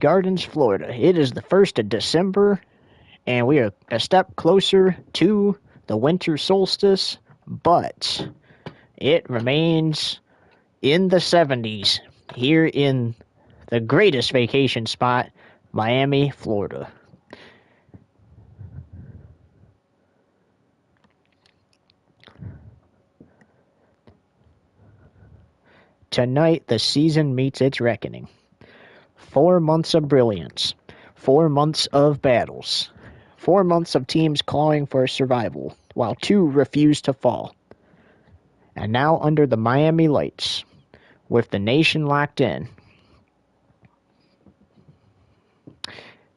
Gardens, Florida. It is the 1st of December, and we are a step closer to the winter solstice, but it remains in the 70s here in the greatest vacation spot, Miami, Florida. Tonight, the season meets its reckoning. 4 months of brilliance, 4 months of battles, 4 months of teams clawing for survival, while 2 refuse to fall. And now under the Miami lights, with the nation locked in,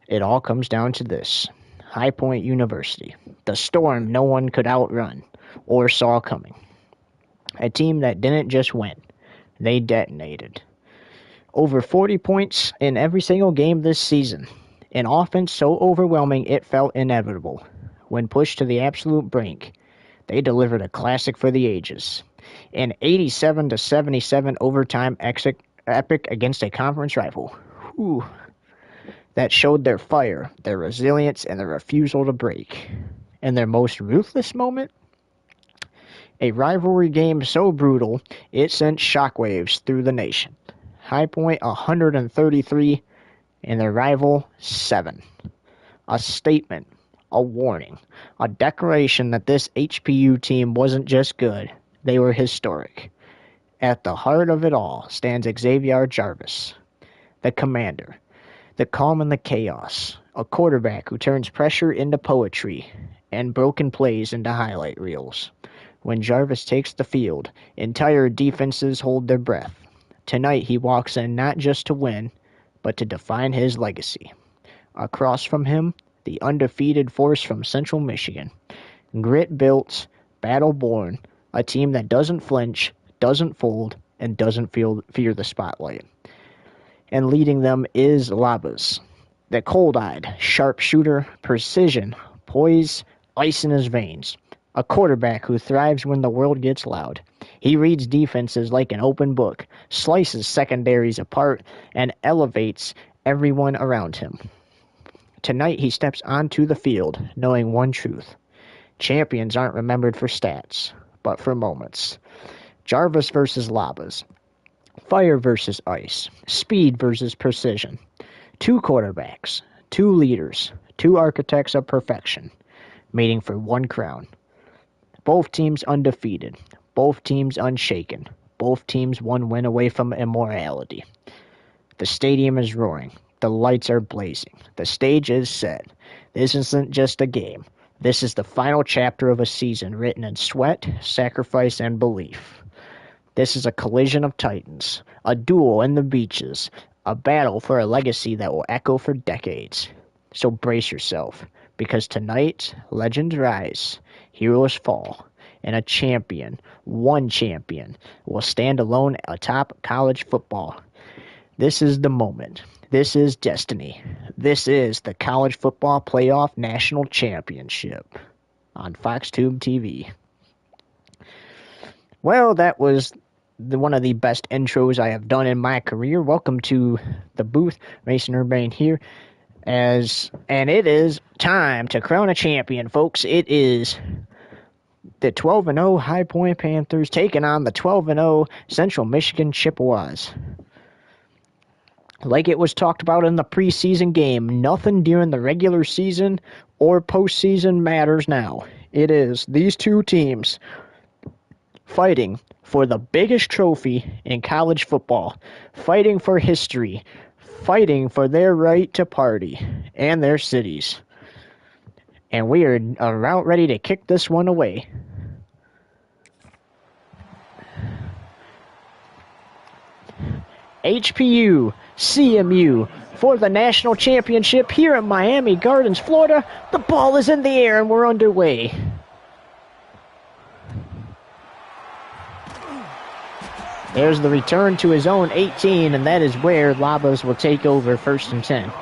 it all comes down to this. High Point University, the storm no one could outrun or saw coming. A team that didn't just win, they detonated. Over 40 points in every single game this season. An offense so overwhelming it felt inevitable. When pushed to the absolute brink, they delivered a classic for the ages. An 87-77 overtime epic against a conference rival. Whew. That showed their fire, their resilience, and their refusal to break. And their most ruthless moment? A rivalry game so brutal, it sent shockwaves through the nation. High Point 133, and their rival 7. A statement, a warning, a declaration that this HPU team wasn't just good, they were historic. At the heart of it all stands Xavier Jarvis, the commander, the calm in the chaos, a quarterback who turns pressure into poetry and broken plays into highlight reels. When Jarvis takes the field, entire defenses hold their breath. Tonight he walks in not just to win, but to define his legacy. Across from him, the undefeated force from Central Michigan. Grit-built, battle-born, a team that doesn't flinch, doesn't fold, and doesn't fear the spotlight. And leading them is Labas, the cold-eyed, sharpshooter, precision, poise, ice in his veins. A quarterback who thrives when the world gets loud. He reads defenses like an open book, slices secondaries apart, and elevates everyone around him. Tonight he steps onto the field, knowing one truth. Champions aren't remembered for stats, but for moments. Jarvis versus Labas. Fire versus ice. Speed versus precision. 2 quarterbacks, 2 leaders, 2 architects of perfection, meeting for one crown. Both teams undefeated. Both teams unshaken. Both teams one win away from immorality. The stadium is roaring. The lights are blazing. The stage is set. This isn't just a game. This is the final chapter of a season written in sweat, sacrifice, and belief. This is a collision of titans, a duel in the beaches, a battle for a legacy that will echo for decades. So brace yourself, because tonight, legends rise, heroes fall, and a champion, one champion, will stand alone atop college football. This is the moment. This is destiny. This is the College Football Playoff National Championship on FoxTube TV. Well, that was one of the best intros I have done in my career. Welcome to the booth. Mason Urbane here. And it is time to crown a champion, folks. It is the 12-0 High Point Panthers taking on the 12-0 Central Michigan Chippewas. Like it was talked about in the preseason game, nothing during the regular season or postseason matters now. It is these 2 teams fighting for the biggest trophy in college football, fighting for history, fighting for their right to party and their cities. And we are about ready to kick this one away. HPU, CMU, for the national championship here in Miami Gardens, Florida. The ball is in the air and we're underway. There's the return to his own 18, and that is where Labas will take over 1st and 10.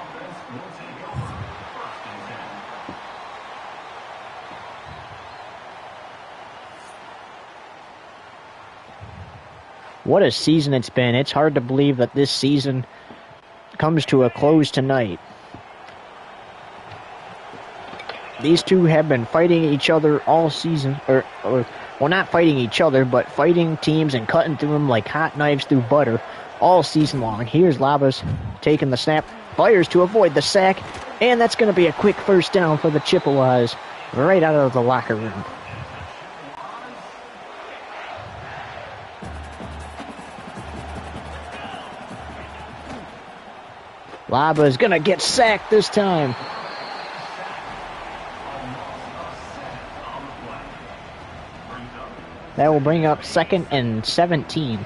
What a season it's been. It's hard to believe that this season comes to a close tonight. These two have been fighting each other all season, or well, not fighting each other, but fighting teams and cutting through them like hot knives through butter all season long. Here's Labas taking the snap, fires to avoid the sack, and that's going to be a quick first down for the Chippewas right out of the locker room. Laba is going to get sacked this time. That will bring up 2nd and 17.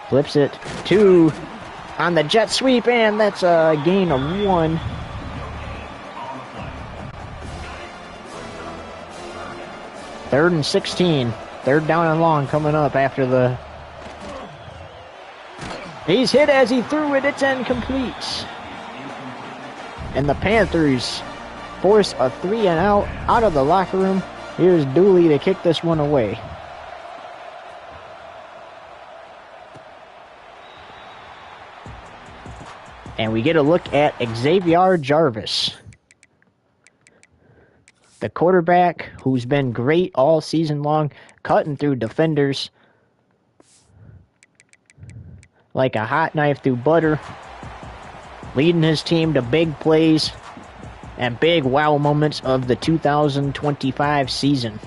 Flips it 2 on the jet sweep, and that's a gain of 1. Third and 16. Third down and long coming up after the... He's hit as he threw it. It's incomplete. And the Panthers force a 3 and out of the locker room. Here's Dooley to kick this one away. And we get a look at Xavier Jarvis, the quarterback who's been great all season long, cutting through defenders like a hot knife through butter, leading his team to big plays and big wow moments of the 2025 season.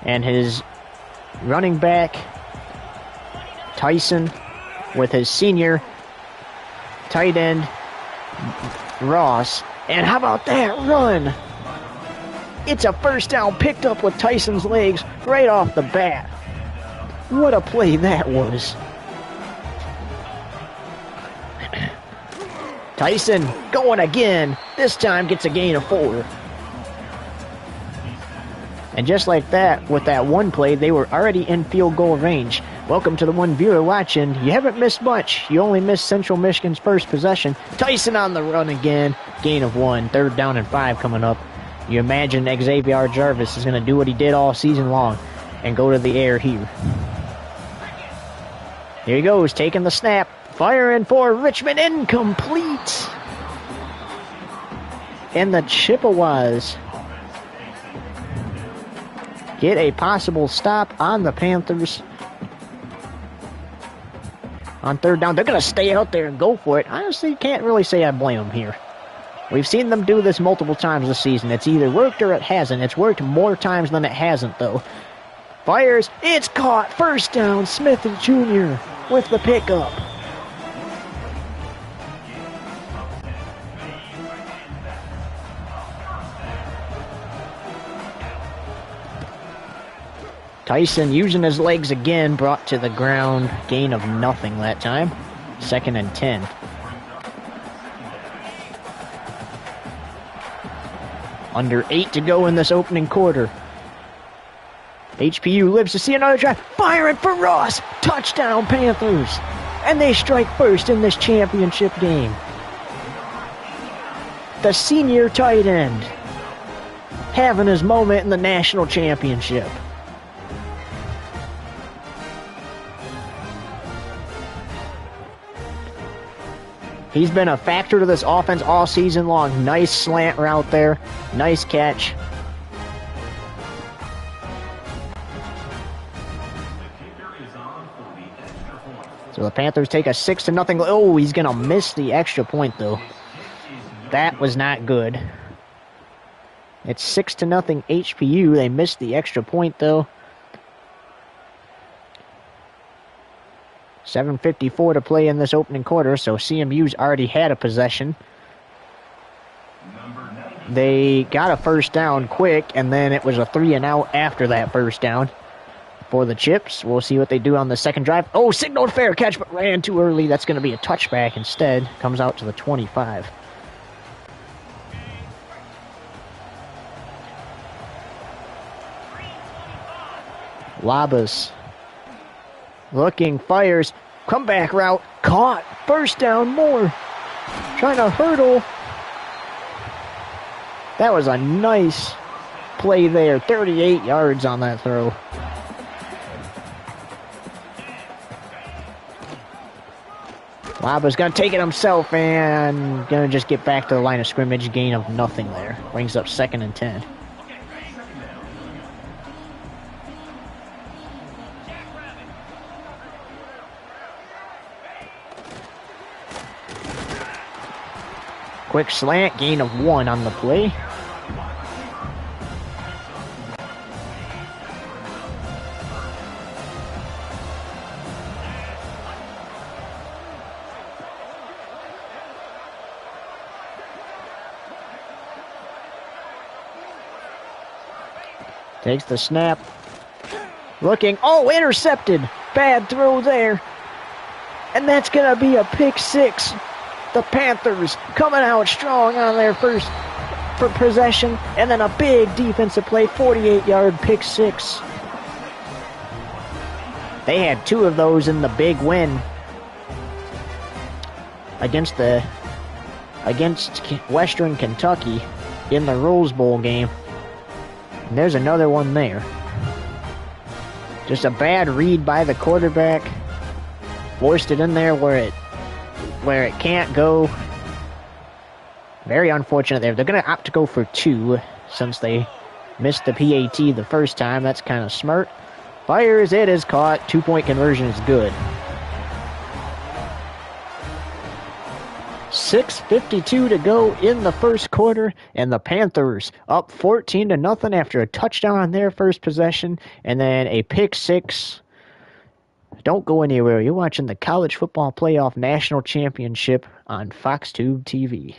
And his running back, Tyson, with his senior tight end, Ross. And how about that run? It's a first down picked up with Tyson's legs right off the bat. What a play that was. Tyson going again. This time gets a gain of 4. And just like that, with that one play, they were already in field goal range. Welcome to the one viewer watching. You haven't missed much. You only missed Central Michigan's first possession. Tyson on the run again. Gain of 1. 3rd down and 5 coming up. You imagine Xavier Jarvis is going to do what he did all season long and go to the air here. Here he goes, taking the snap. Firing for Richmond. Incomplete. And the Chippewas get a possible stop on the Panthers. On 3rd down, they're going to stay out there and go for it. Honestly, can't really say I blame them here. We've seen them do this multiple times this season. It's either worked or it hasn't. It's worked more times than it hasn't, though. Fires. It's caught. First down. Smith Jr. with the pickup. Tyson using his legs again, brought to the ground. Gain of nothing that time. 2nd and 10. Under 8 to go in this opening quarter. HPU lives to see another drive. Firing for Ross. Touchdown Panthers. And they strike first in this championship game. The senior tight end having his moment in the national championship. He's been a factor to this offense all season long. Nice slant route there. Nice catch. So the Panthers take a 6-0. Oh, he's going to miss the extra point, though. That was not good. It's 6-0 HPU. They missed the extra point, though. 7:54 to play in this opening quarter, so CMU's already had a possession. They got a first down quick, and then it was a 3 and out after that first down for the Chips. We'll see what they do on the second drive. Oh, signaled fair catch, but ran too early. That's going to be a touchback instead. Comes out to the 25. Labas looking, fires, comeback route, caught, first down, more, trying to hurdle. That was a nice play there. 38 yards on that throw. Laba's going to take it himself and going to just get back to the line of scrimmage. Gain of nothing there. Brings up 2nd and 10. Quick slant, gain of 1 on the play. Takes the snap. Looking. Oh, intercepted. Bad throw there. And that's going to be a pick 6. The Panthers coming out strong on their first possession. And then a big defensive play. 48-yard pick 6. They had 2 of those in the big win against Western Kentucky in the Rose Bowl game. And there's another one there. Just a bad read by the quarterback. Forced it in there where it can't go. Very unfortunate there. They're going to opt to go for 2 since they missed the PAT the first time. That's kind of smart. Fires, it is caught. 2-point conversion is good. 6:52 to go in the first quarter, and the Panthers up 14-0 after a touchdown on their first possession, and then a pick 6. Don't go anywhere. You're watching the College Football Playoff National Championship on FoxTube TV.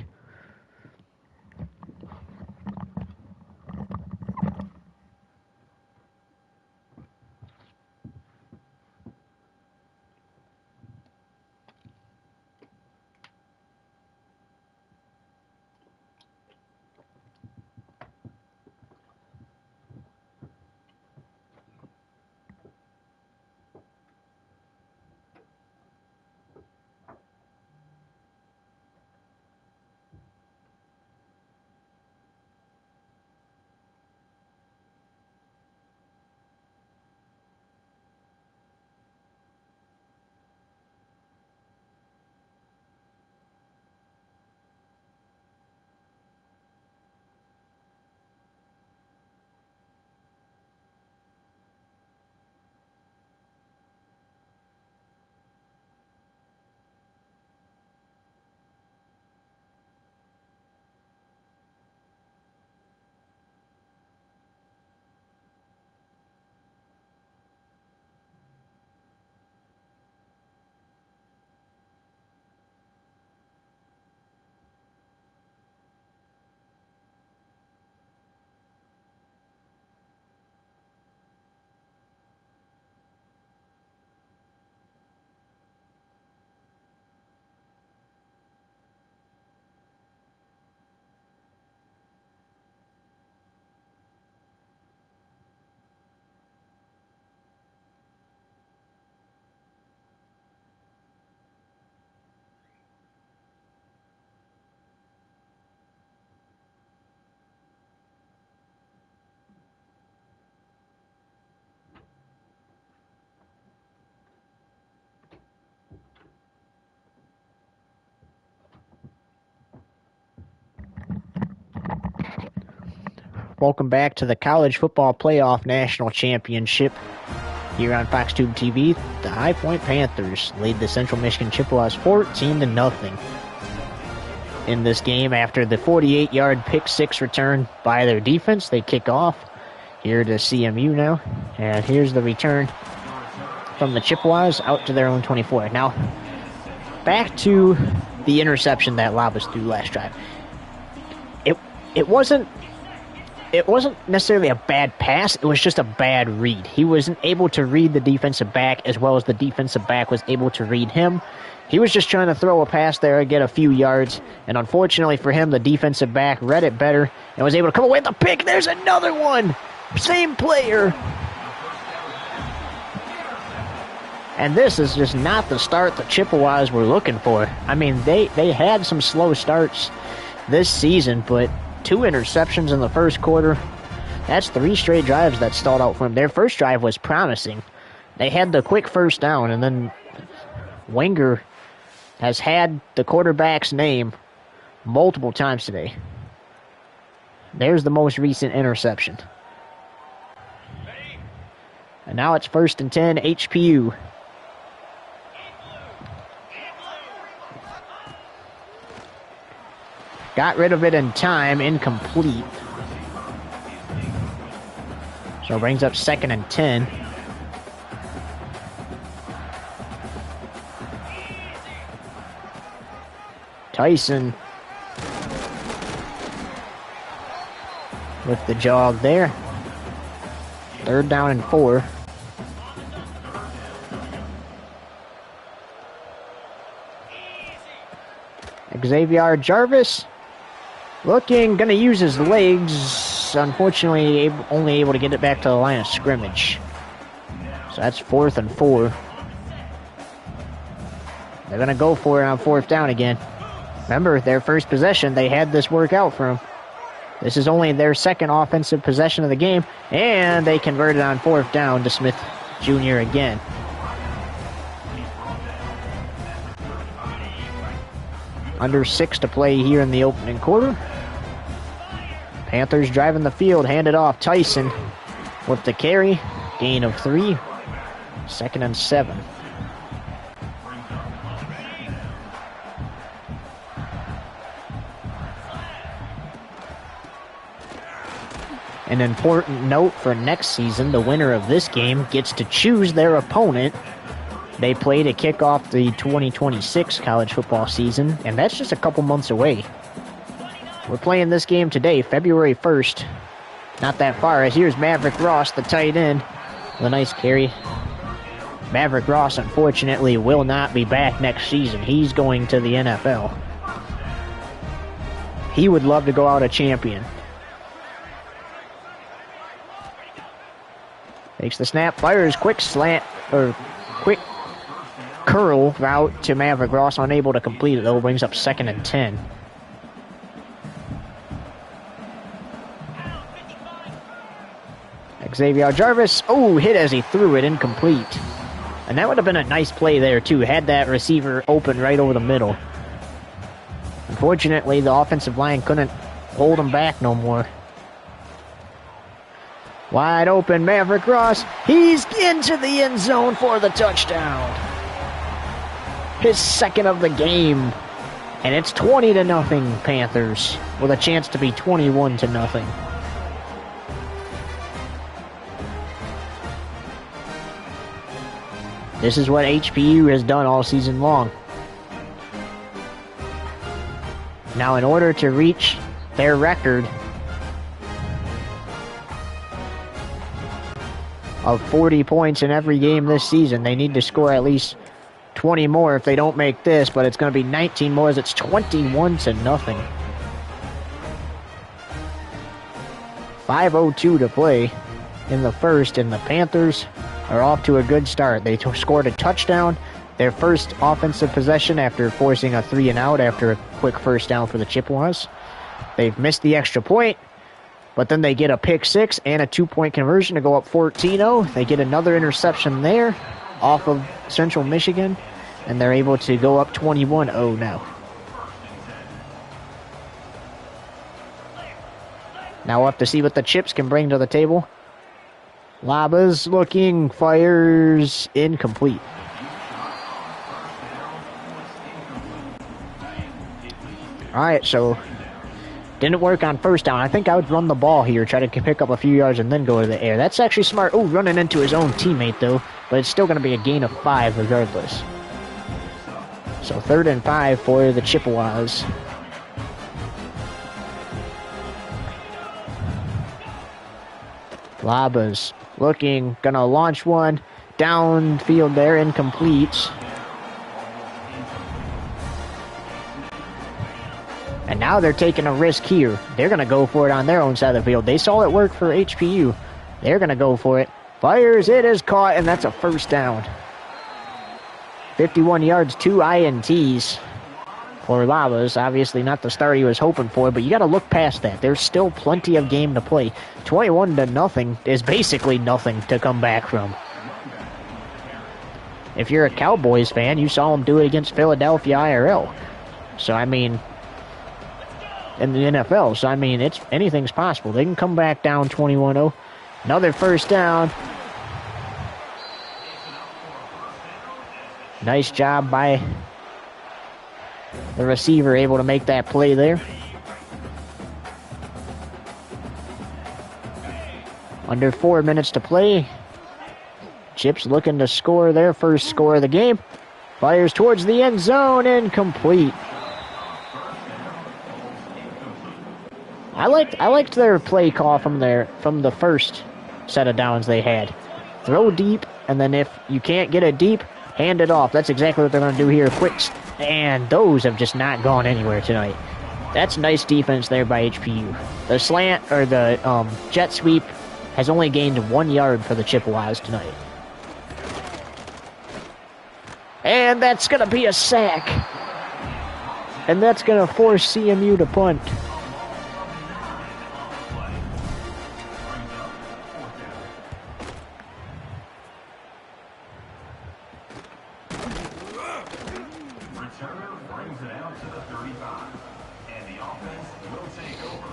Welcome back to the College Football Playoff National Championship here on FoxTube TV. The High Point Panthers lead the Central Michigan Chippewas 14-0 in this game after the 48-yard pick 6 return by their defense. They kick off here to CMU now, and here's the return from the Chippewas out to their own 24. Now, back to the interception that Labas threw last drive. It wasn't necessarily a bad pass. It was just a bad read. He wasn't able to read the defensive back as well as the defensive back was able to read him. He was just trying to throw a pass there and get a few yards, and unfortunately for him, the defensive back read it better and was able to come away with the pick. There's another one. Same player. And this is just not the start the Chippewas were looking for. I mean, they had some slow starts this season, but 2 interceptions in the first quarter. That's 3 straight drives that stalled out for him. Their first drive was promising. They had the quick first down, and then Wenger has had the quarterback's name multiple times today. There's the most recent interception. And now it's 1st and 10, HPU. Got rid of it in time, incomplete. So it brings up 2nd and 10. Tyson with the jog there. 3rd down and 4. Xavier Jarvis looking, gonna use his legs. Unfortunately, only able to get it back to the line of scrimmage. So that's 4th and 4. They're gonna go for it on 4th down again. Remember, their first possession, they had this work out for them. This is only their 2nd offensive possession of the game, and they converted on 4th down to Smith Jr. again. Under 6 to play here in the opening quarter. Panthers driving the field, handed off. Tyson with the carry, gain of 3, 2nd and 7. An important note for next season, the winner of this game gets to choose their opponent. They play to kick off the 2026 college football season, and that's just a couple months away. We're playing this game today, February 1st. Not that far, as here's Maverick Ross, the tight end, with a nice carry. Maverick Ross, unfortunately, will not be back next season. He's going to the NFL. He would love to go out a champion. Takes the snap, fires, quick slant, or quick curl route to Maverick Ross, unable to complete it though, brings up 2nd and 10. Xavier Jarvis, hit as he threw it, incomplete. And that would have been a nice play there too, had that receiver open right over the middle. Unfortunately, the offensive line couldn't hold him back no more. Wide open, Maverick Ross. He's into the end zone for the touchdown. His 2nd of the game. And it's 20-0 Panthers, with a chance to be 21-0. This is what HPU has done all season long. Now, in order to reach their record of 40 points in every game this season, they need to score at least 20 more if they don't make this, but it's going to be 19 more as it's 21-0. 5:02 to play in the first, and the Panthers are off to a good start. They scored a touchdown, their first offensive possession after forcing a 3-and-out after a quick first down for the Chippewas. They've missed the extra point, but then they get a pick 6 and a 2-point conversion to go up 14-0. They get another interception there off of Central Michigan, and they're able to go up 21-0 now. Now we'll have to see what the Chips can bring to the table. Labas looking, fires, incomplete. Alright, so didn't work on first down. I think I would run the ball here, try to pick up a few yards and then go to the air. That's actually smart. Oh, running into his own teammate though, but it's still going to be a gain of 5 regardless. So 3rd and 5 for the Chippewas. Labas looking, gonna launch one downfield there, incomplete. And now they're taking a risk here. They're gonna go for it on their own side of the field. They saw it work for HPU. They're gonna go for it. Fires, it is caught, and that's a first down. 51 yards, 2 INTs for Lavas. Obviously not the start he was hoping for, but you got to look past that. There's still plenty of game to play. 21-0 is basically nothing to come back from. If you're a Cowboys fan, you saw him do it against Philadelphia IRL. So, I mean, in the NFL. So, I mean, anything's possible. They can come back down 21-0. Another first down. Nice job by the receiver, able to make that play there. Under 4 minutes to play. Chips looking to score their first score of the game. Fires towards the end zone, incomplete. I liked their play call from the first set of downs they had. Throw deep, and then if you can't get it deep, hand it off. That's exactly what they're going to do here. Quicks, and those have just not gone anywhere tonight. That's nice defense there by HPU. The slant, or the jet sweep, has only gained 1 yard for the Chippewas tonight. And that's going to be a sack. And that's going to force CMU to punt.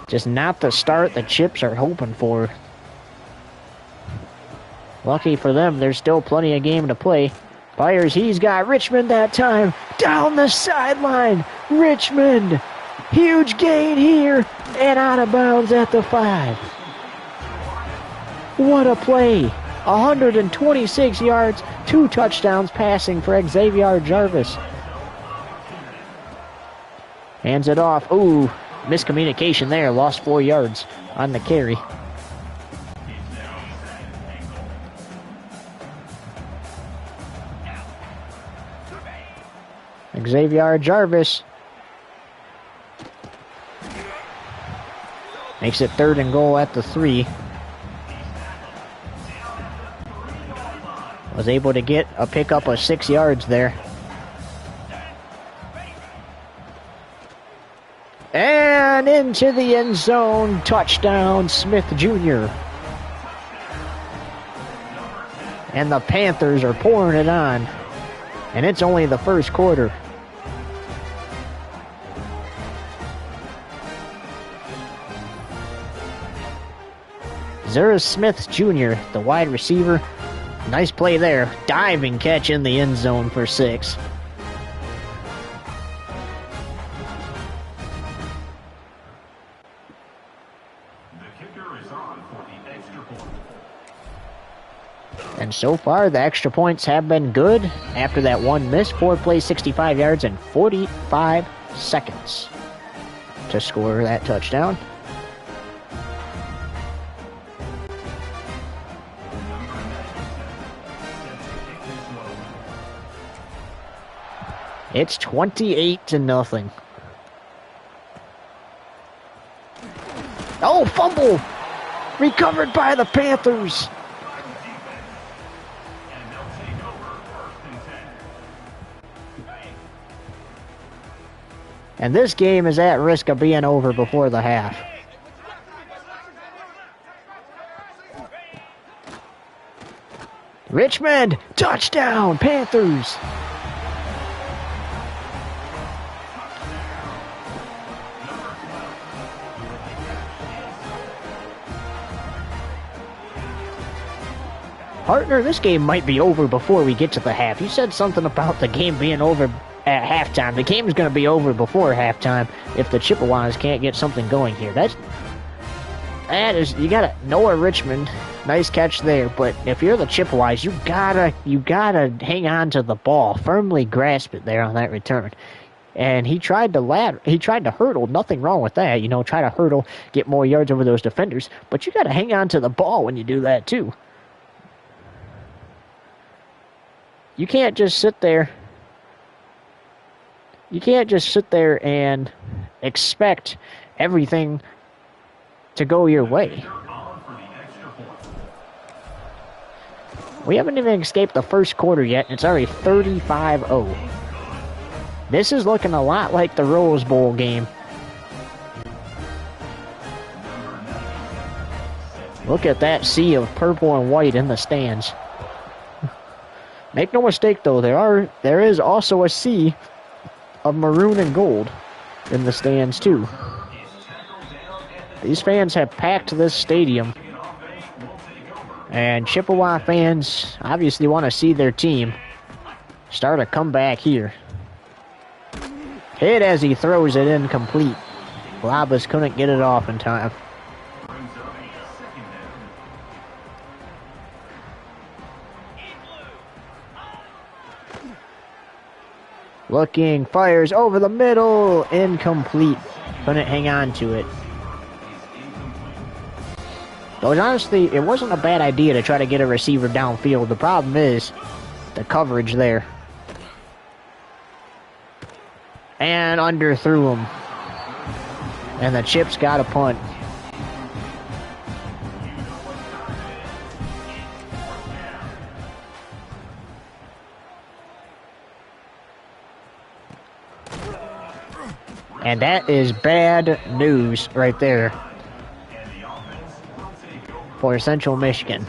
Just not the start the Chips are hoping for. Lucky for them, there's still plenty of game to play. Fires, he's got Richmond that time. Down the sideline. Richmond. Huge gain here. And out of bounds at the 5. What a play. 126 yards. 2 touchdowns passing for Xavier Jarvis. Hands it off. Ooh, miscommunication there. Lost 4 yards on the carry. Xavier Jarvis makes it 3rd and goal at the 3. Was able to get a pickup of 6 yards there. And into the end zone. Touchdown, Smith Jr. And the Panthers are pouring it on. And it's only the first quarter. Zurus Smith Jr., the wide receiver. Nice play there. Diving catch in the end zone for 6. And so far, the extra points have been good. After that one miss, 4 plays, 65 yards, and 45 seconds to score that touchdown. It's 28-0. Oh, fumble! Recovered by the Panthers. And this game is at risk of being over before the half. Richmond, touchdown, Panthers. Partner, this game might be over before we get to the half. You said something about the game being over at halftime. The game is going to be over before halftime if the Chippewas can't get something going here. That is, you gotta, Noah Richmond, nice catch there, but if you're the Chippewas, you gotta hang on to the ball, firmly grasp it there on that return. And he tried to hurdle, nothing wrong with that, try to hurdle, get more yards over those defenders, but you gotta hang on to the ball when you do that too. You can't just sit there. You can't just sit there and expect everything to go your way. We haven't even escaped the first quarter yet, and it's already 35-0. This is looking a lot like the Rose Bowl game. Look at that sea of purple and white in the stands. Make no mistake though, there is also a sea of maroon and gold in the stands too. These fans have packed this stadium. And Chippewa fans obviously want to see their team start a comeback here. Hit as he throws it incomplete. Labas couldn't get it off in time. Looking, fires over the middle, incomplete. Couldn't hang on to it. But honestly, it wasn't a bad idea to try to get a receiver downfield. The problem is the coverage there. And underthrew him. And the Chips got a punt. And that is bad news right there for Central Michigan.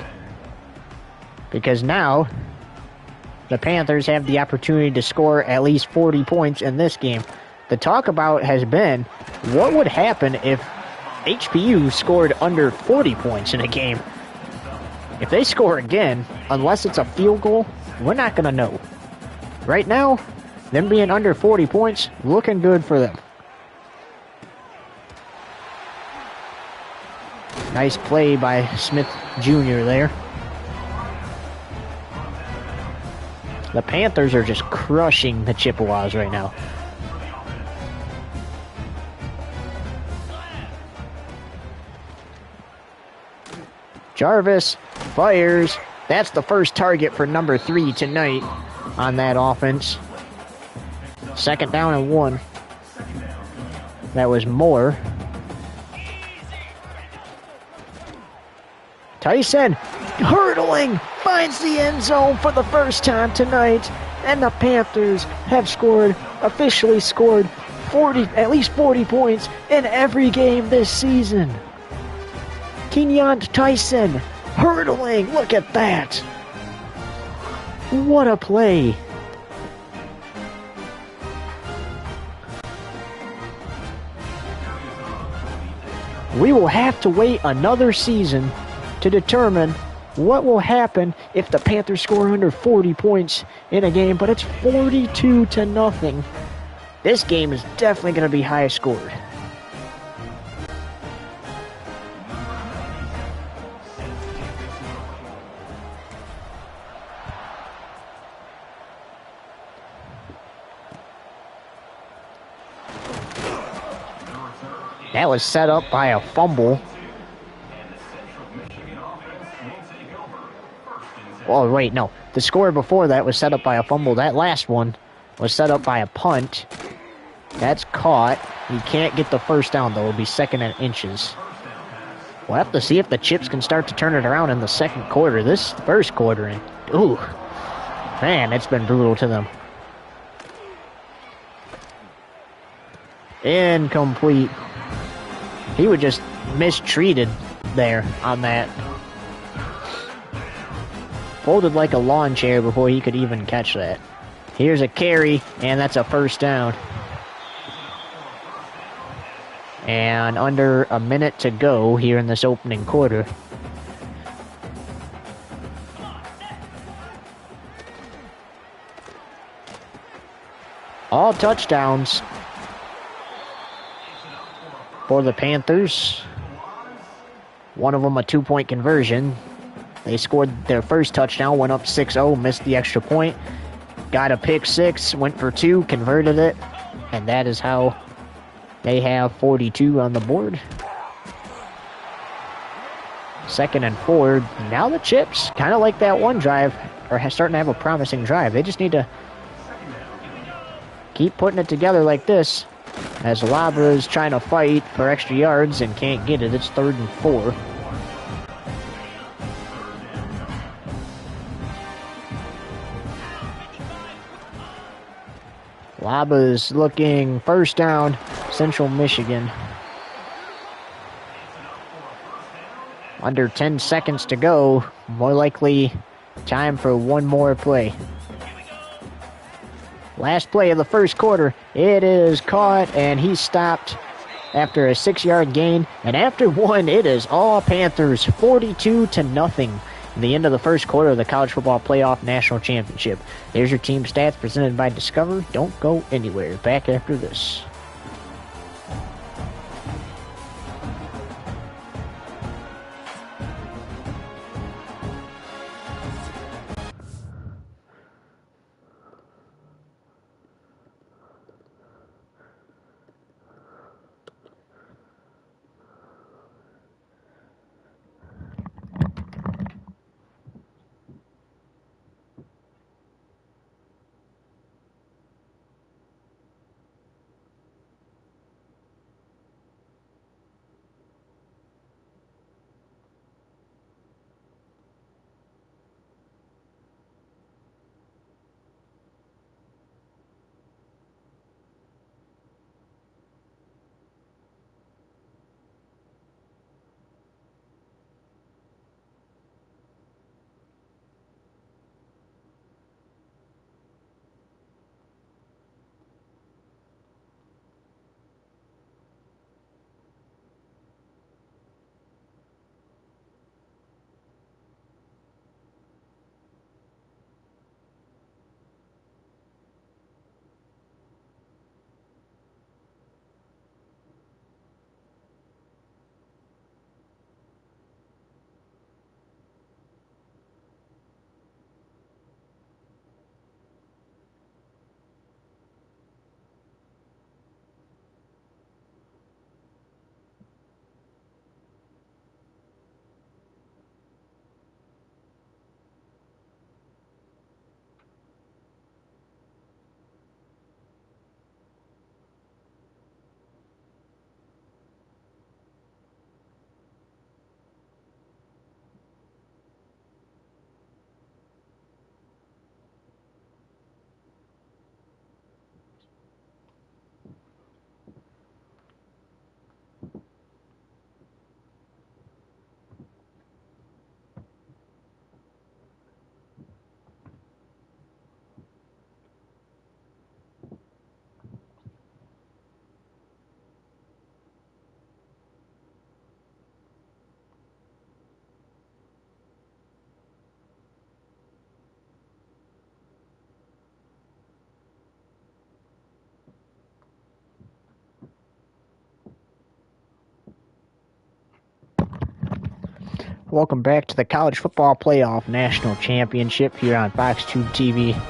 Because now the Panthers have the opportunity to score at least 40 points in this game. The talk about has been, what would happen if HPU scored under 40 points in a game? If they score again, unless it's a field goal, we're not going to know. Right now, them being under 40 points, looking good for them. Nice play by Smith Jr. there. The Panthers are just crushing the Chippewas right now. Jarvis fires. That's the first target for number 3 tonight on that offense. Second down and 1. That was Moore. Tyson, hurdling, finds the end zone for the first time tonight. And the Panthers have officially scored at least 40 points in every game this season. Kenyon Tyson, hurdling, look at that. What a play. We will have to wait another season to determine what will happen if the Panthers score under 40 points in a game, but it's 42-0. This game is definitely going to be high scored. That was set up by a fumble. Oh, wait, no. The score before that was set up by a fumble. That last one was set up by a punt. That's caught. He can't get the first down, though. It'll be second and inches. We'll have to see if the Chips can start to turn it around in the second quarter. This first quarter, ooh, man, it's been brutal to them. Incomplete. He was just mistreated there on that. Folded like a lawn chair before he could even catch that. Here's a carry, and that's a first down. And under a minute to go here in this opening quarter. All touchdowns for the Panthers. One of them a 2-point conversion. They scored their first touchdown, went up 6-0, missed the extra point. Got a pick 6, went for 2, converted it. And that is how they have 42 on the board. Second and 4. Now the Chips, kind of like that one drive, are starting to have a promising drive. They just need to keep putting it together like this. As Labra is trying to fight for extra yards and can't get it. It's 3rd and 4. Laba's looking first down, Central Michigan. Under 10 seconds to go. More likely time for one more play. Last play of the first quarter. It is caught, and he's stopped after a 6-yard gain. And after one, it is all Panthers, 42-0. The end of the first quarter of the College Football Playoff National Championship. There's your team stats presented by Discover. Don't go anywhere. Back after this. Welcome back to the College Football Playoff National Championship here on Fox Tube TV.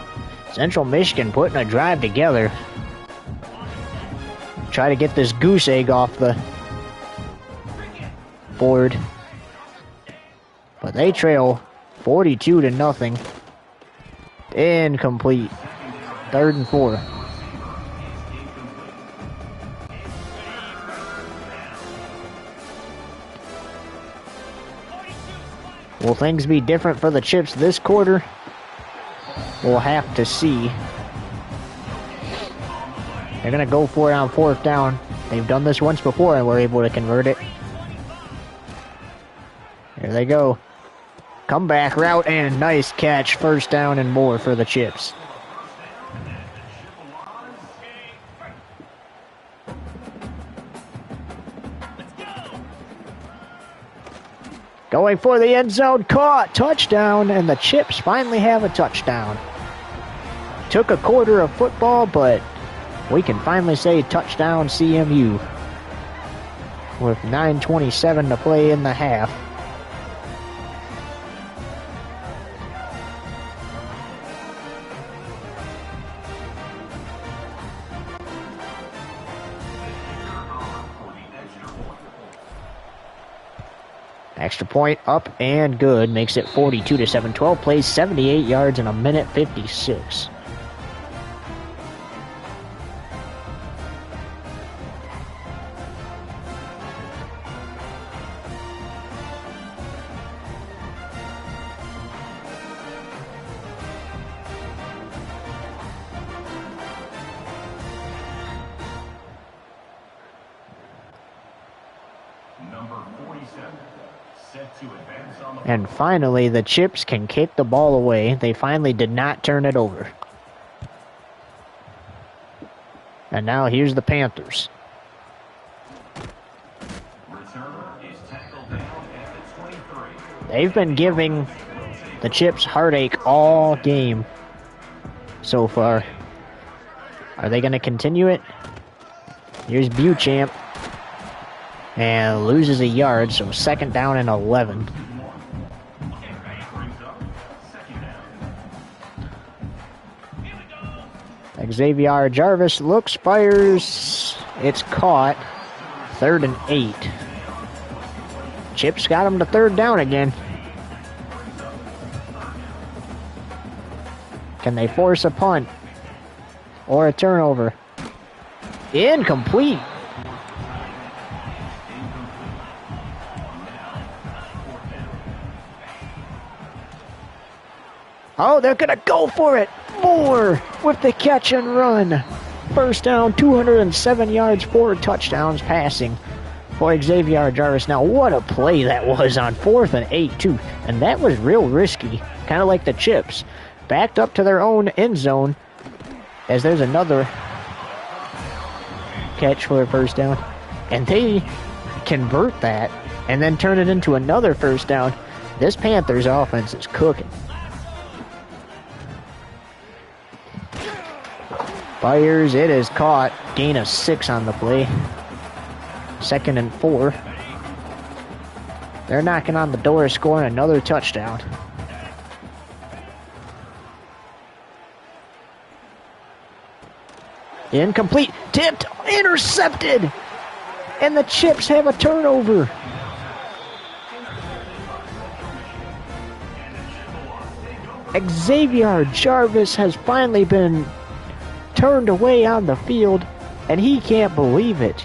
Central Michigan putting a drive together. Try to get this goose egg off the board. But they trail 42-0. Incomplete. 3rd and 4. Will things be different for the Chips this quarter? We'll have to see. They're going to go for it on 4th down. They've done this once before and were able to convert it. Here they go. Comeback route and nice catch. 1st down and more for the Chips. Going for the end zone, caught, touchdown, and the Chips finally have a touchdown. Took a quarter of football, but we can finally say touchdown CMU. With 9:27 to play in the half. Extra point up and good. Makes it 42-7. 12 plays, 78 yards in a minute 56. And finally, the Chips can kick the ball away. They finally did not turn it over. And now here's the Panthers. They've been giving the Chips heartache all game so far. Are they going to continue it? Here's Beauchamp. And loses a yard, so 2nd down and 11. Xavier Jarvis looks, fires. It's caught. 3rd and 8. Chips got him to 3rd down again. Can they force a punt? Or a turnover? Incomplete. Oh, they're going to go for it. Moore with the catch and run. 1st down, 207 yards, 4 touchdowns passing for Xavier Jarvis. Now, what a play that was on 4th and 8, too. And that was real risky, kind of like the Chips. Backed up to their own end zone as there's another catch for a 1st down. And they convert that and then turn it into another 1st down. This Panthers offense is cooking. Fires, it is caught. Gain of 6 on the play. 2nd and 4. They're knocking on the door, scoring another touchdown. Incomplete. Tipped. Intercepted. And the Chips have a turnover. Xavier Jarvis has finally been turned away on the field, and he can't believe it.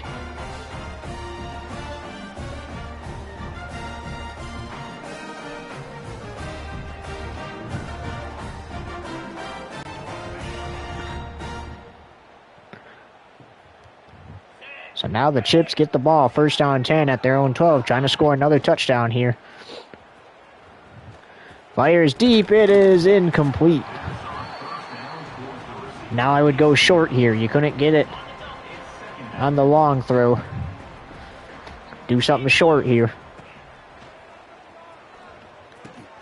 So now the Chips get the ball, 1st down 10 at their own 12, trying to score another touchdown here. Fires deep, it is incomplete. Now I would go short here. You couldn't get it on the long throw. Do something short here.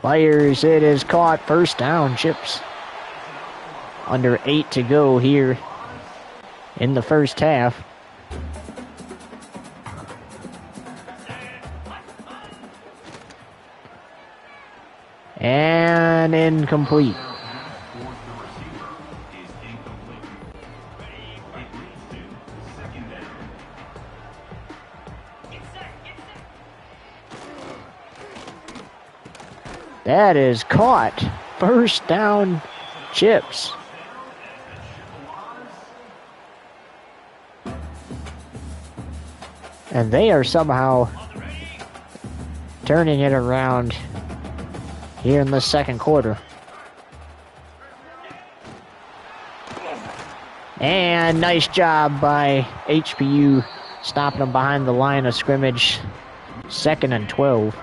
Fires, it is caught. 1st down, Chips. Under 8 to go here in the 1st half. And incomplete. That is caught. 1st down, Chips. And they are somehow turning it around here in the 2nd quarter. And nice job by HPU stopping them behind the line of scrimmage. 2nd and 12.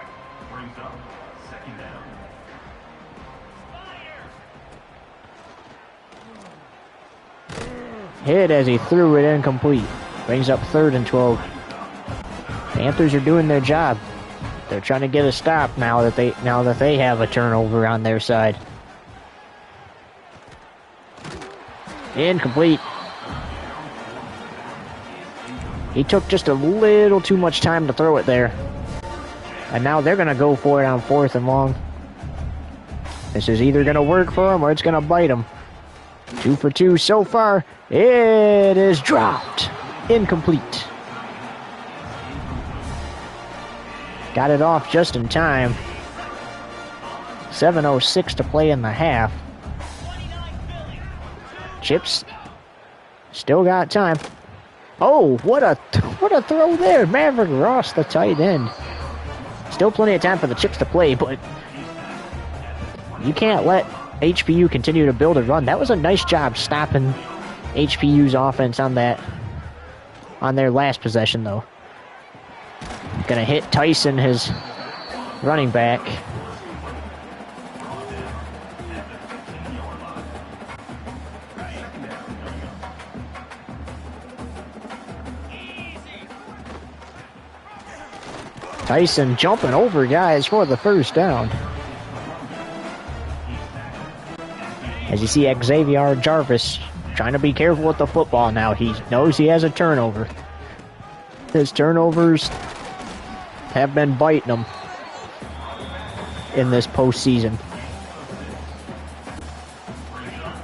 Hit as he threw it incomplete. Brings up 3rd and 12. Panthers are doing their job. They're trying to get a stop now that they have a turnover on their side. Incomplete. He took just a little too much time to throw it there. And now they're going to go for it on 4th and long. This is either going to work for them or it's going to bite them. 2 for 2 so far. It is dropped. Incomplete. Got it off just in time. 7:06 to play in the half. Chips still got time. Oh, what a throw there. Maverick Ross, the tight end. Still plenty of time for the Chips to play, but you can't let HPU continue to build a run. That was a nice job stopping HPU's offense on their last possession, though. Gonna hit Tyson, his running back. Tyson jumping over guys for the first down. As you see Xavier Jarvis trying to be careful with the football now. He knows he has a turnover. His turnovers have been biting him in this postseason.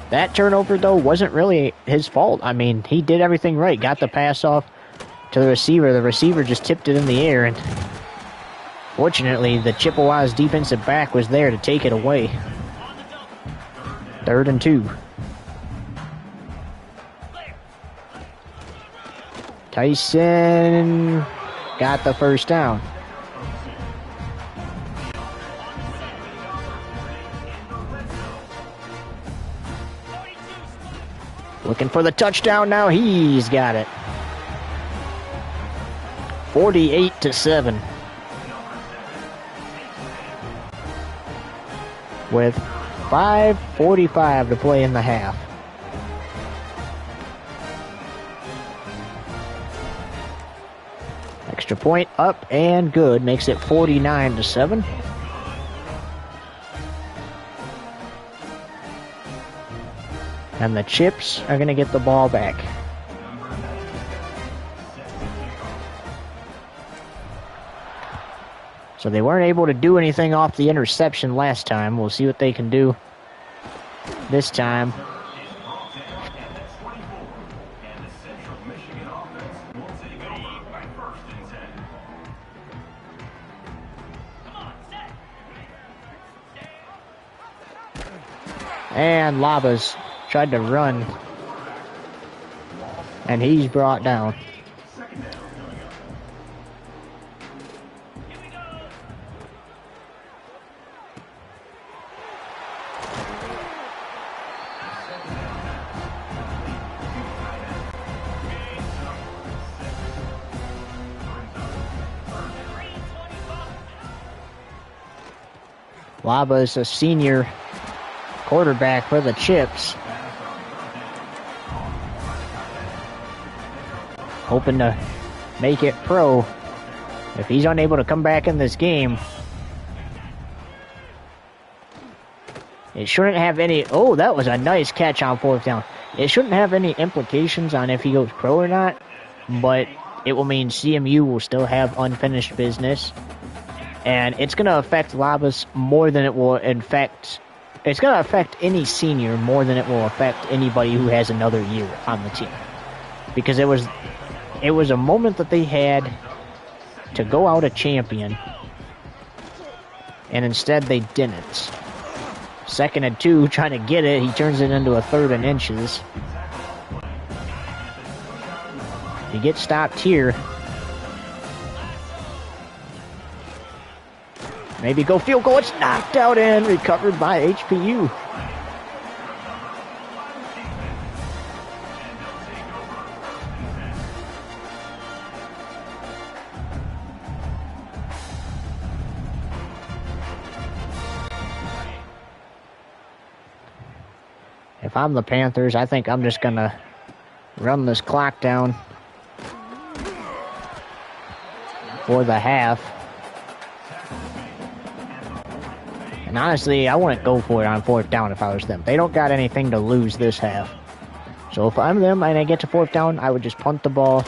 That turnover, though, wasn't really his fault. I mean, he did everything right. Got the pass off to the receiver. The receiver just tipped it in the air, and fortunately, the Chippewa's defensive back was there to take it away. 3rd and 2. Tyson got the first down. Looking for the touchdown now. He's got it. 48-7. With 5:45 to play in the half. Extra point up and good. Makes it 49-7. And the Chips are going to get the ball back. So they weren't able to do anything off the interception last time. We'll see what they can do this time. And Labas tried to run, and he's brought down. Labas, a senior quarterback for the Chips, hoping to make it pro. If he's unable to come back in this game, it shouldn't have any... Oh, that was a nice catch on 4th down. It shouldn't have any implications on if he goes pro or not, but it will mean CMU will still have unfinished business, and it's going to affect Labas more than it will affect... It's going to affect any senior more than it will affect anybody who has another year on the team. Because it was a moment that they had to go out a champion, and instead they didn't. 2nd and 2, trying to get it. He turns it into a 3rd and inches. He gets stopped here. Maybe go field goal. It's knocked out and recovered by HPU. If I'm the Panthers, I think I'm just going to run this clock down for the half. And honestly, I wouldn't go for it on 4th down if I was them. They don't got anything to lose this half. So if I'm them and I get to 4th down, I would just punt the ball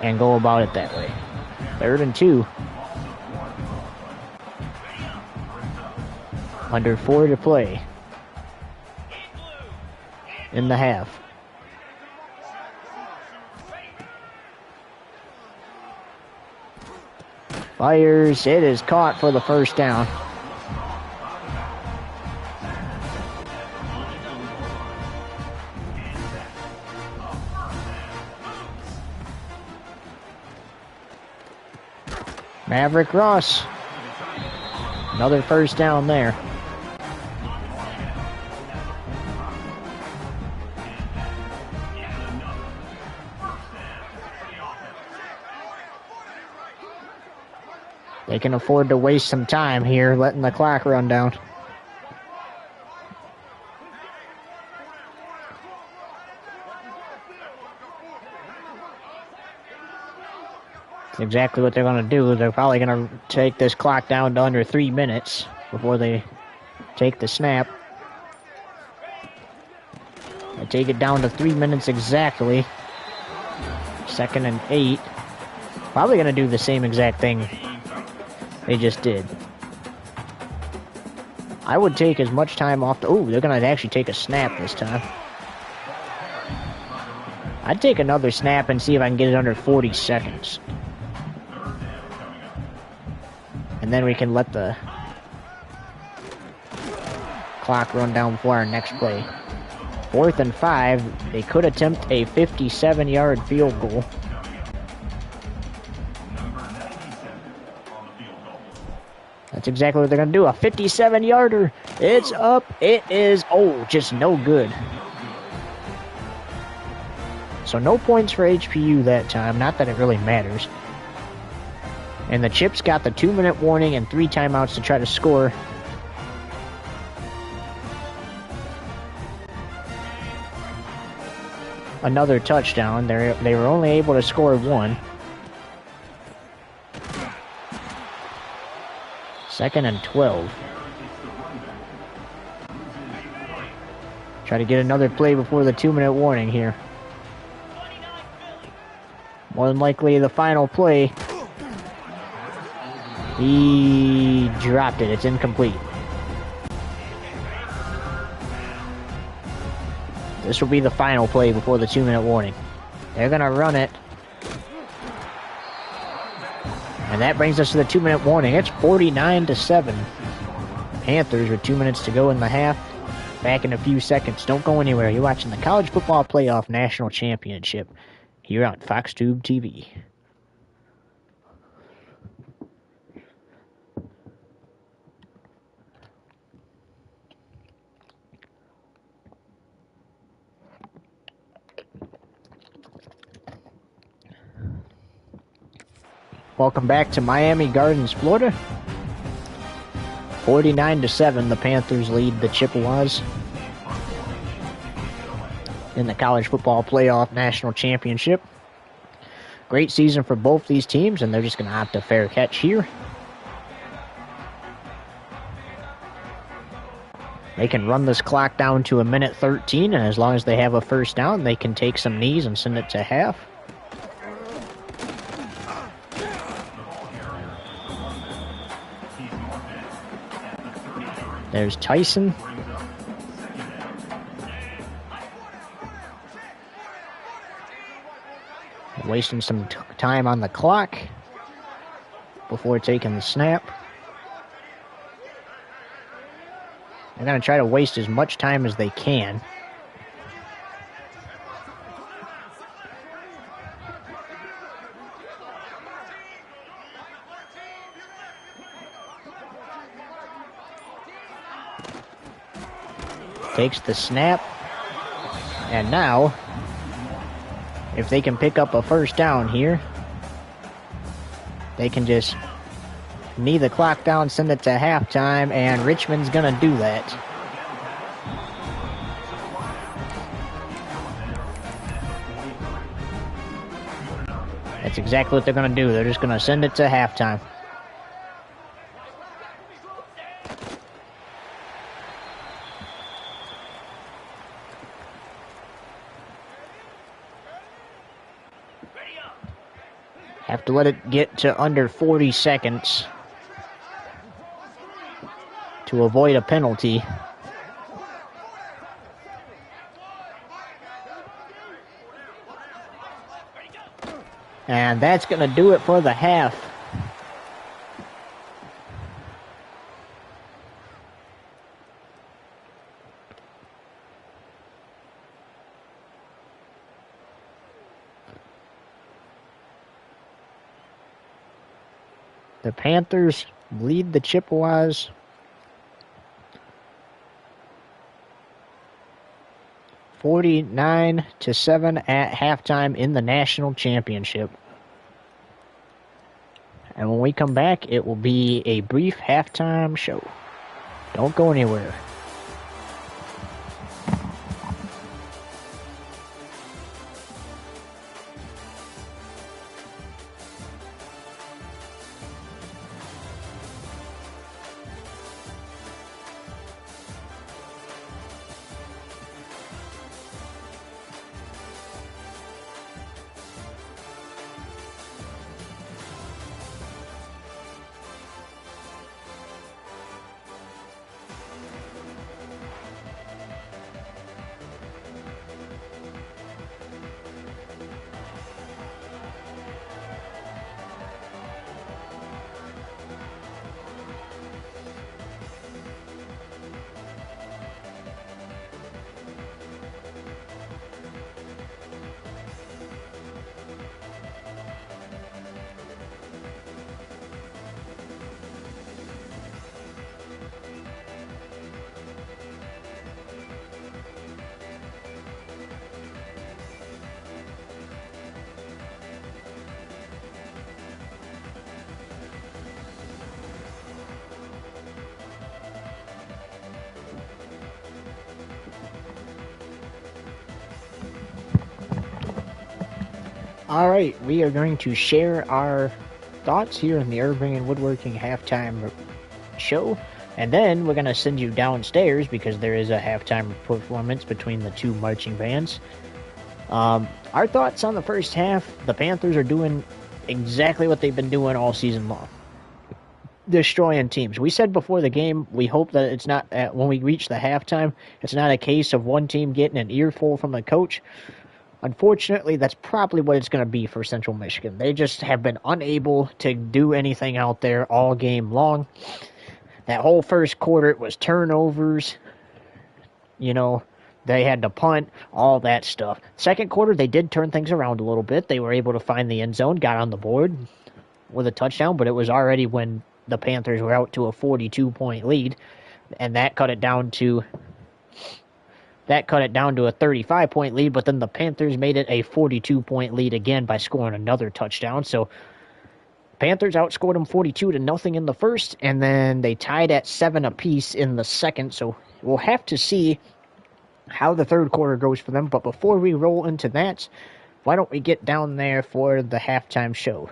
and go about it that way. 3rd and 2. Under 4 to play in the half. Fires. It is caught for the first down. Maverick Ross. Another first down there. They can afford to waste some time here, letting the clock run down. That's exactly what they're going to do. They're probably going to take this clock down to under 3 minutes before they take the snap. They take it down to 3 minutes exactly. 2nd and 8. Probably going to do the same exact thing they just did. I would take as much time off. Oh, they're going to actually take a snap this time. I'd take another snap and see if I can get it under 40 seconds. And then we can let the clock run down before our next play. 4th and 5. They could attempt a 57-yard field goal. That's exactly what they're going to do. A 57-yarder. It's up. It is, just no good. So no points for HPU that time. Not that it really matters. And the Chips got the 2-minute warning and 3 timeouts to try to score. Another touchdown. They were only able to score 1. 2nd and 12. Try to get another play before the 2-minute warning here. More than likely the final play. He dropped it. It's incomplete. This will be the final play before the 2-minute warning. They're going to run it. And that brings us to the 2-minute warning. It's 49-7. Panthers with 2 minutes to go in the half. Back in a few seconds. Don't go anywhere. You're watching the College Football Playoff National Championship here on FoxTube TV. Welcome back to Miami Gardens, Florida. 49-7, the Panthers lead the Chippewas in the College Football Playoff National Championship. Great season for both these teams, and they're just going to opt a fair catch here. They can run this clock down to 1:13, and as long as they have a first down, they can take some knees and send it to half. There's Tyson. Wasting some time on the clock before taking the snap. They're going to try to waste as much time as they can. Takes the snap. And now, if they can pick up a first down here, they can just knee the clock down, send it to halftime, and Richmond's going to do that. That's exactly what they're going to do. They're just going to send it to halftime. Have to let it get to under 40 seconds to avoid a penalty. And that's going to do it for the half. The Panthers lead the Chippewas 49-7 at halftime in the national championship. And when we come back, it will be a brief halftime show. Don't go anywhere. All right, we are going to share our thoughts here in the Irving and Woodworking halftime show, and then we're going to send you downstairs because there is a halftime performance between the two marching bands. Our thoughts on the first half: the Panthers are doing exactly what they've been doing all season long, destroying teams. We said before the game, we hope that it's not, when we reach the halftime, it's not a case of one team getting an earful from the coach. Unfortunately, that's probably what it's going to be for Central Michigan. They just have been unable to do anything out there all game long. That whole first quarter, it was turnovers. You know, they had to punt, all that stuff. Second quarter, they did turn things around a little bit. They were able to find the end zone, got on the board with a touchdown, but it was already when the Panthers were out to a 42-point lead, and that cut it down to a 35-point lead, but then the Panthers made it a 42-point lead again by scoring another touchdown. So Panthers outscored them 42-0 in the first, and then they tied at 7 apiece in the second. So we'll have to see how the third quarter goes for them. But before we roll into that, why don't we get down there for the halftime show?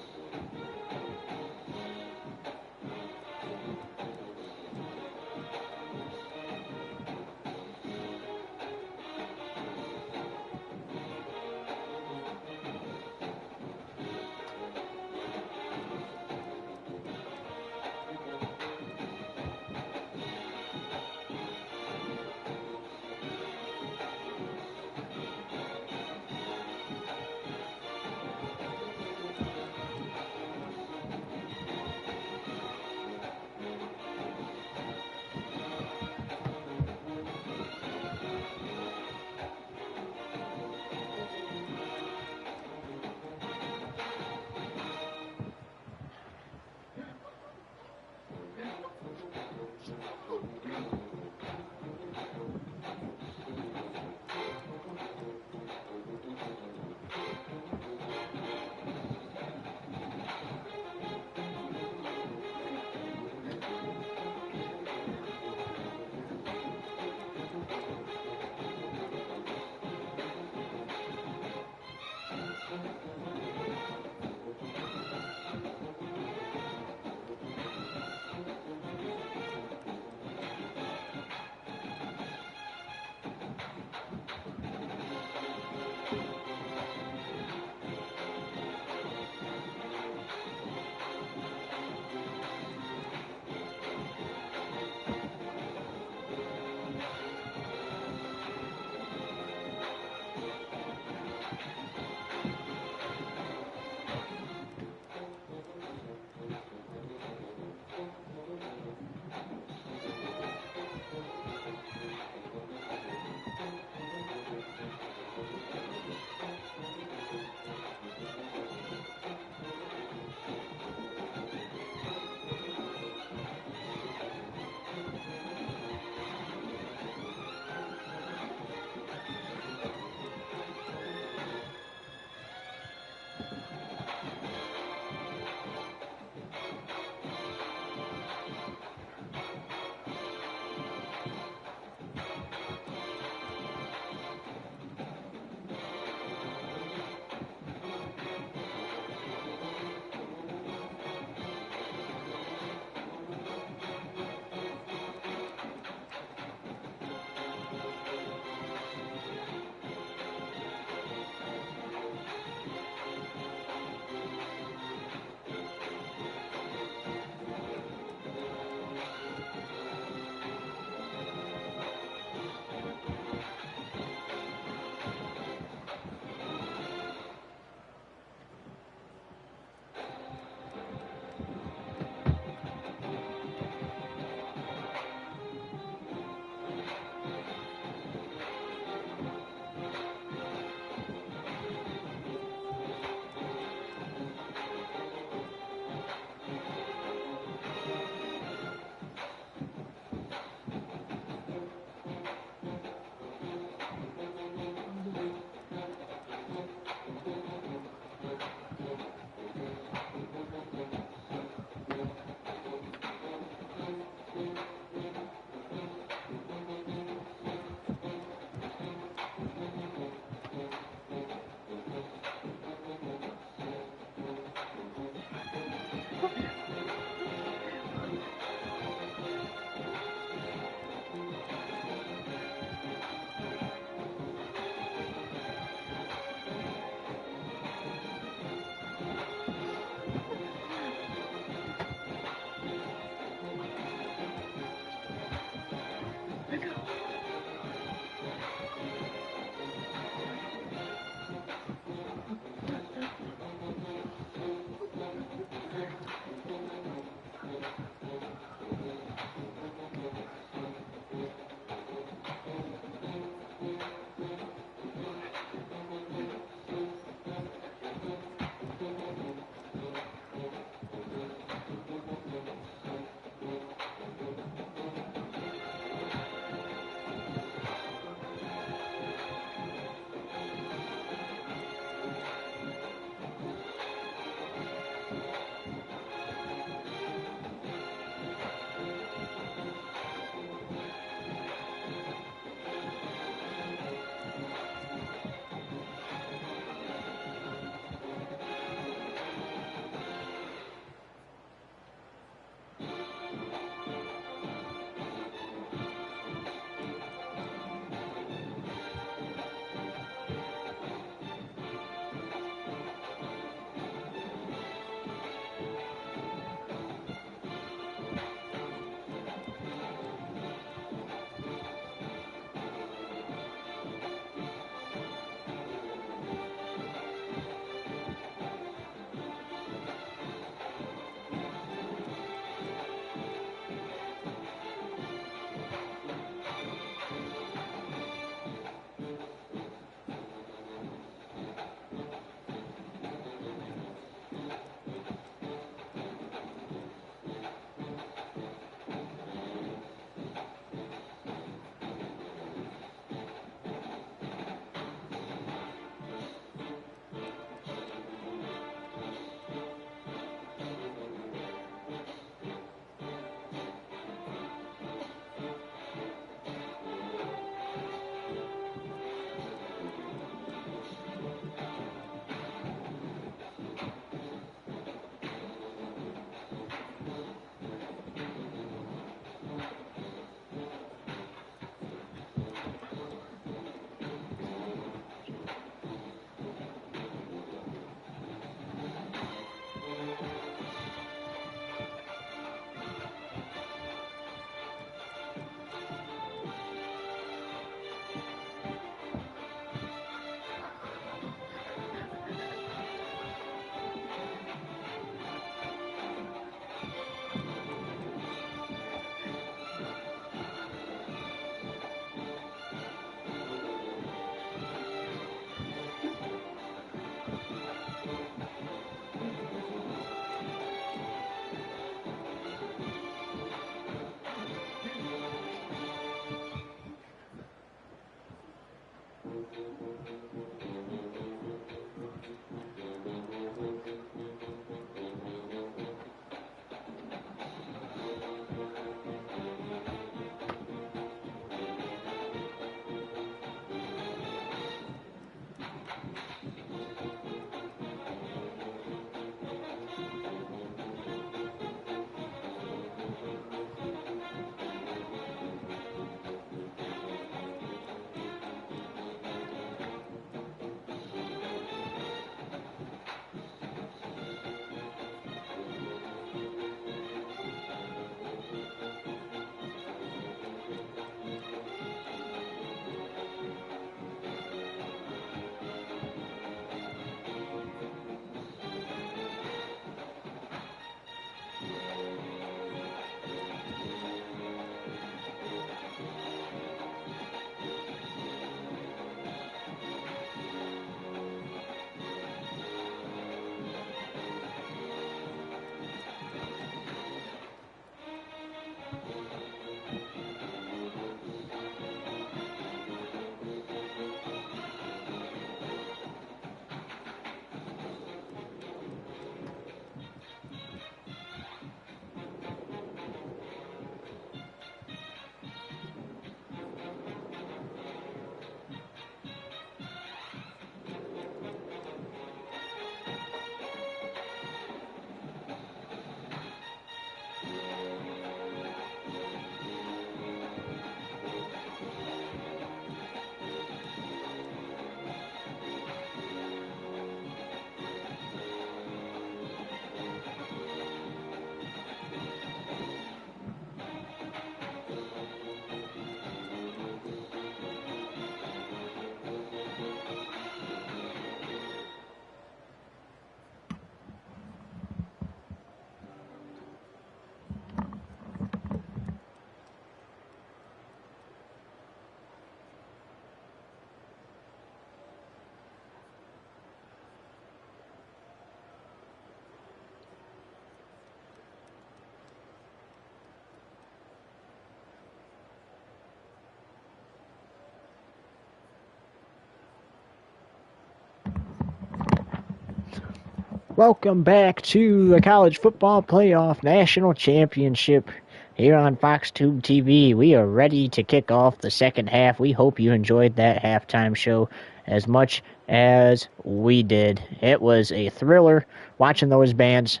Welcome back to the College Football Playoff National Championship here on FoxTube TV. We are ready to kick off the second half. We hope you enjoyed that halftime show as much as we did. It was a thriller watching those bands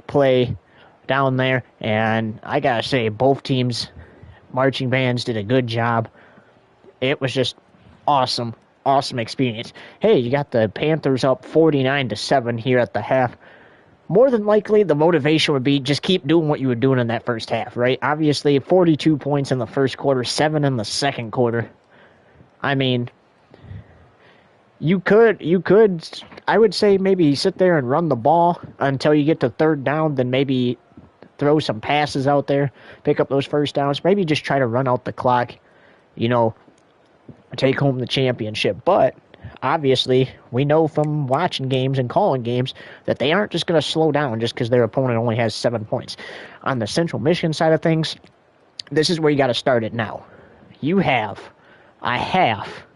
play down there, and I gotta say, both teams' marching bands did a good job. It was just awesome experience. Hey, you got the Panthers up 49-7 here at the half. More than likely, the motivation would be just keep doing what you were doing in that first half, right? Obviously, 42 points in the first quarter, 7 in the second quarter. I mean, you could, I would say maybe sit there and run the ball until you get to third down, then maybe throw some passes out there, pick up those first downs, maybe just try to run out the clock, take home the championship. But obviously, we know from watching games and calling games that they aren't just going to slow down just because their opponent only has 7 points. On the Central Michigan side of things, this is where you got to start it now. You have a half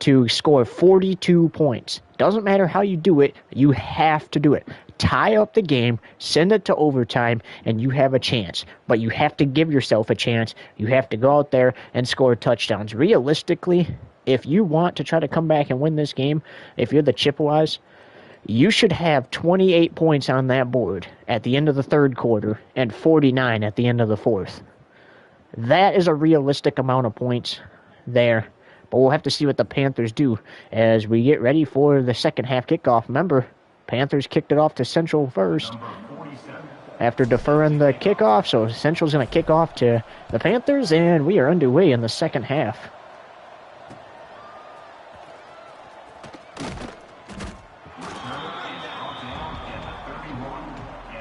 to score 42 points. Doesn't matter how you do it, you have to do it. Tie up the game, send it to overtime, and you have a chance. But you have to give yourself a chance. You have to go out there and score touchdowns. Realistically, if you want to try to come back and win this game, if you're the Chippewas, you should have 28 points on that board at the end of the third quarter and 49 at the end of the fourth. That is a realistic amount of points there. But we'll have to see what the Panthers do as we get ready for the second half kickoff. Remember, Panthers kicked it off to Central first after deferring the kickoff. So Central's going to kick off to the Panthers, and we are underway in the second half.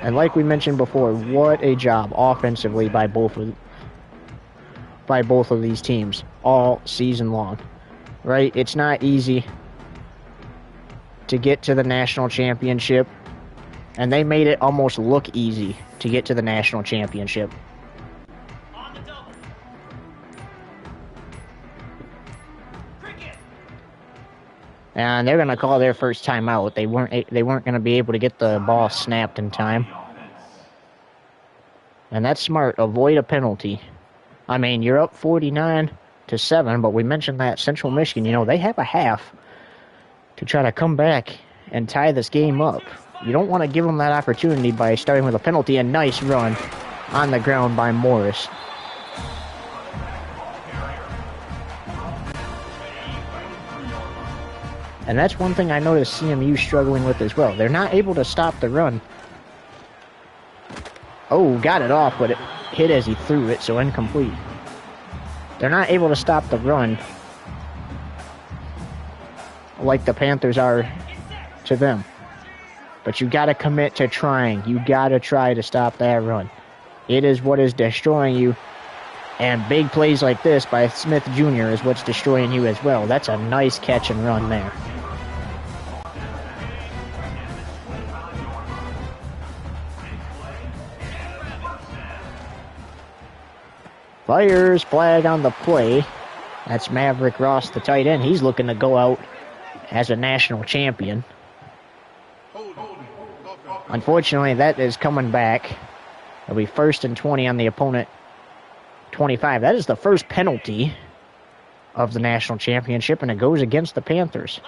And like we mentioned before, what a job offensively by both of these teams all season long, right? It's not easy to get to the national championship, and they made it almost look easy to get to the national championship. On the double. Cricket. And they're going to call their first timeout. They weren't going to be able to get the ball snapped in time. And that's smart. Avoid a penalty. I mean, you're up 49-7, but we mentioned that Central Michigan, you know, they have a half to try to come back and tie this game up. You don't want to give them that opportunity by starting with a penalty. A nice run on the ground by Morris. And that's one thing I noticed CMU struggling with as well. They're not able to stop the run. Oh, got it off, but it hit as he threw it, so incomplete. They're not able to stop the run like the Panthers are to them. But you got to commit to trying. You got to try to stop that run. It is what is destroying you. And big plays like this by Smith Jr. is what's destroying you as well. That's a nice catch and run there. Fires flag on the play. That's Maverick Ross, the tight end. He's looking to go out as a national champion. Unfortunately, that is coming back. It'll be 1st and 20 on the opponent 25. That is the first penalty of the national championship, and it goes against the Panthers.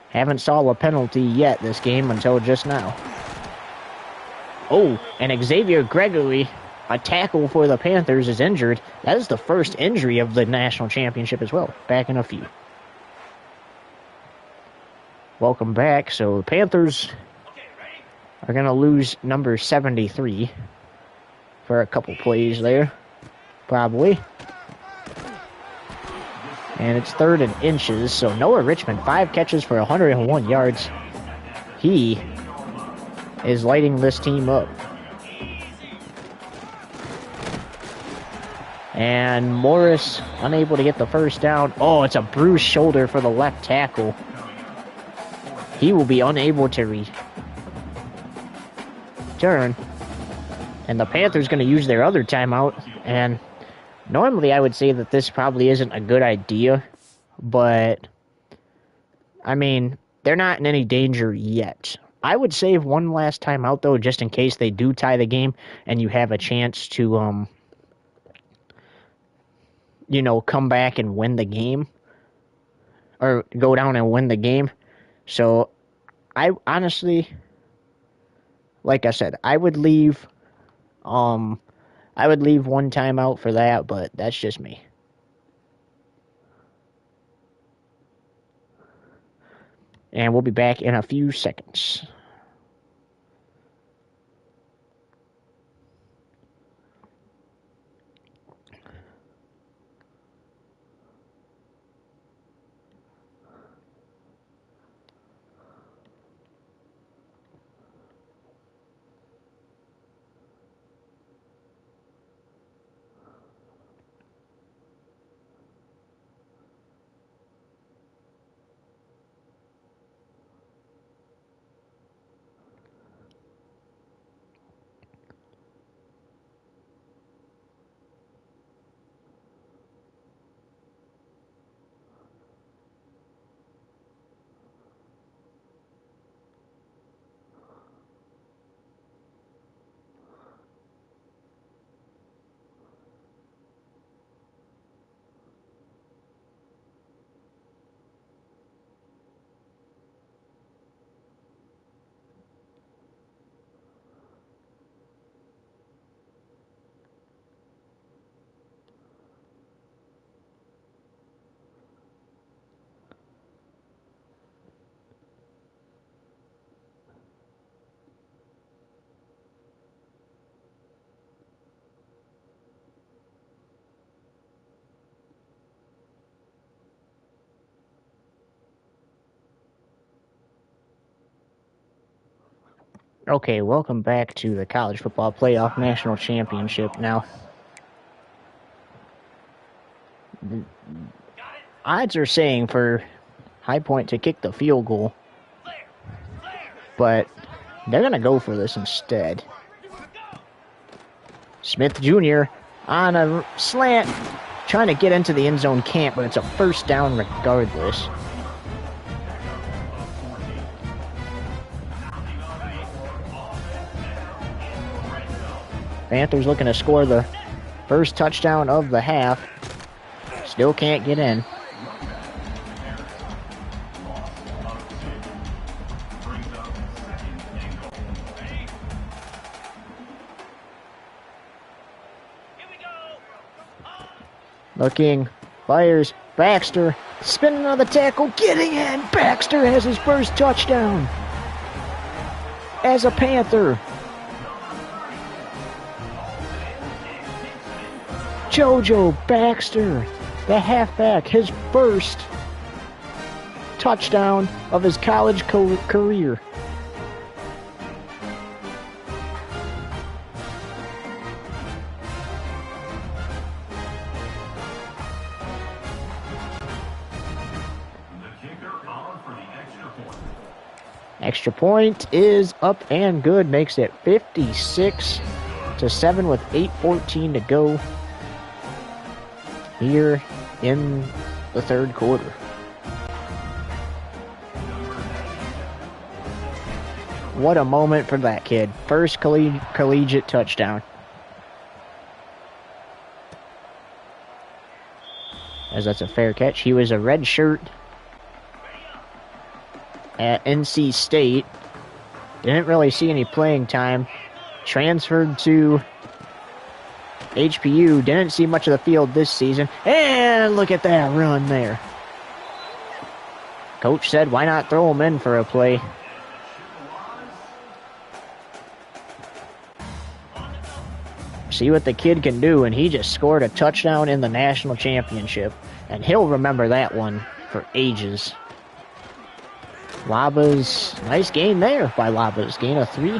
Haven't saw a penalty yet this game until just now. Oh, and Xavier Gregory, a tackle for the Panthers, is injured. That is the first injury of the national championship as well. Back in a few. Welcome back. So the Panthers are going to lose number 73 for a couple plays there, probably. And it's 3rd and inches. So Noah Richmond, 5 catches for 101 yards. He is lighting this team up. And Morris unable to get the first down. Oh, it's a bruised shoulder for the left tackle. He will be unable to return. And the Panthers going to use their other timeout. And normally I would say that this probably isn't a good idea. But, I mean, they're not in any danger yet. I would save one last timeout, though, just in case they do tie the game. And you have a chance to, you know, come back and win the game. Or go down and win the game. So, I honestly, like I said, I would leave one timeout for that, but that's just me. And we'll be back in a few seconds. Okay, welcome back to the College Football Playoff National Championship. Now, odds are saying for High Point to kick the field goal, but they're going to go for this instead. Smith Jr. on a slant, trying to get into the end zone, can't, but it's a first down regardless. Panthers looking to score the first touchdown of the half. Still can't get in. Looking, fires, Baxter, spinning on the tackle, getting in. Baxter has his first touchdown as a Panther. JoJo Baxter, the halfback, his first touchdown of his college career. Extra point is up and good, makes it 56-7 with 8:14 to go here in the third quarter. What a moment for that kid. First collegiate touchdown. As that's a fair catch. He was a red shirt at NC State. Didn't really see any playing time. Transferred to HPU. Didn't see much of the field this season. And look at that run there. Coach said, why not throw him in for a play? See what the kid can do, and he just scored a touchdown in the national championship. And he'll remember that one for ages. Labas, nice gain there by Labas. Gain of 3.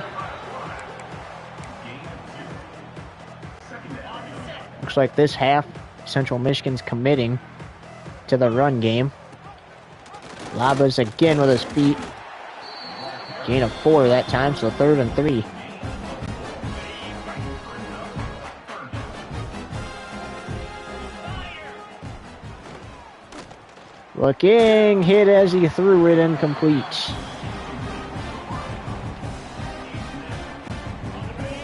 Looks like this half, Central Michigan's committing to the run game. Labas again with his feet. Gain of 4 that time, so 3rd and 3. Looking, hit as he threw it, incomplete.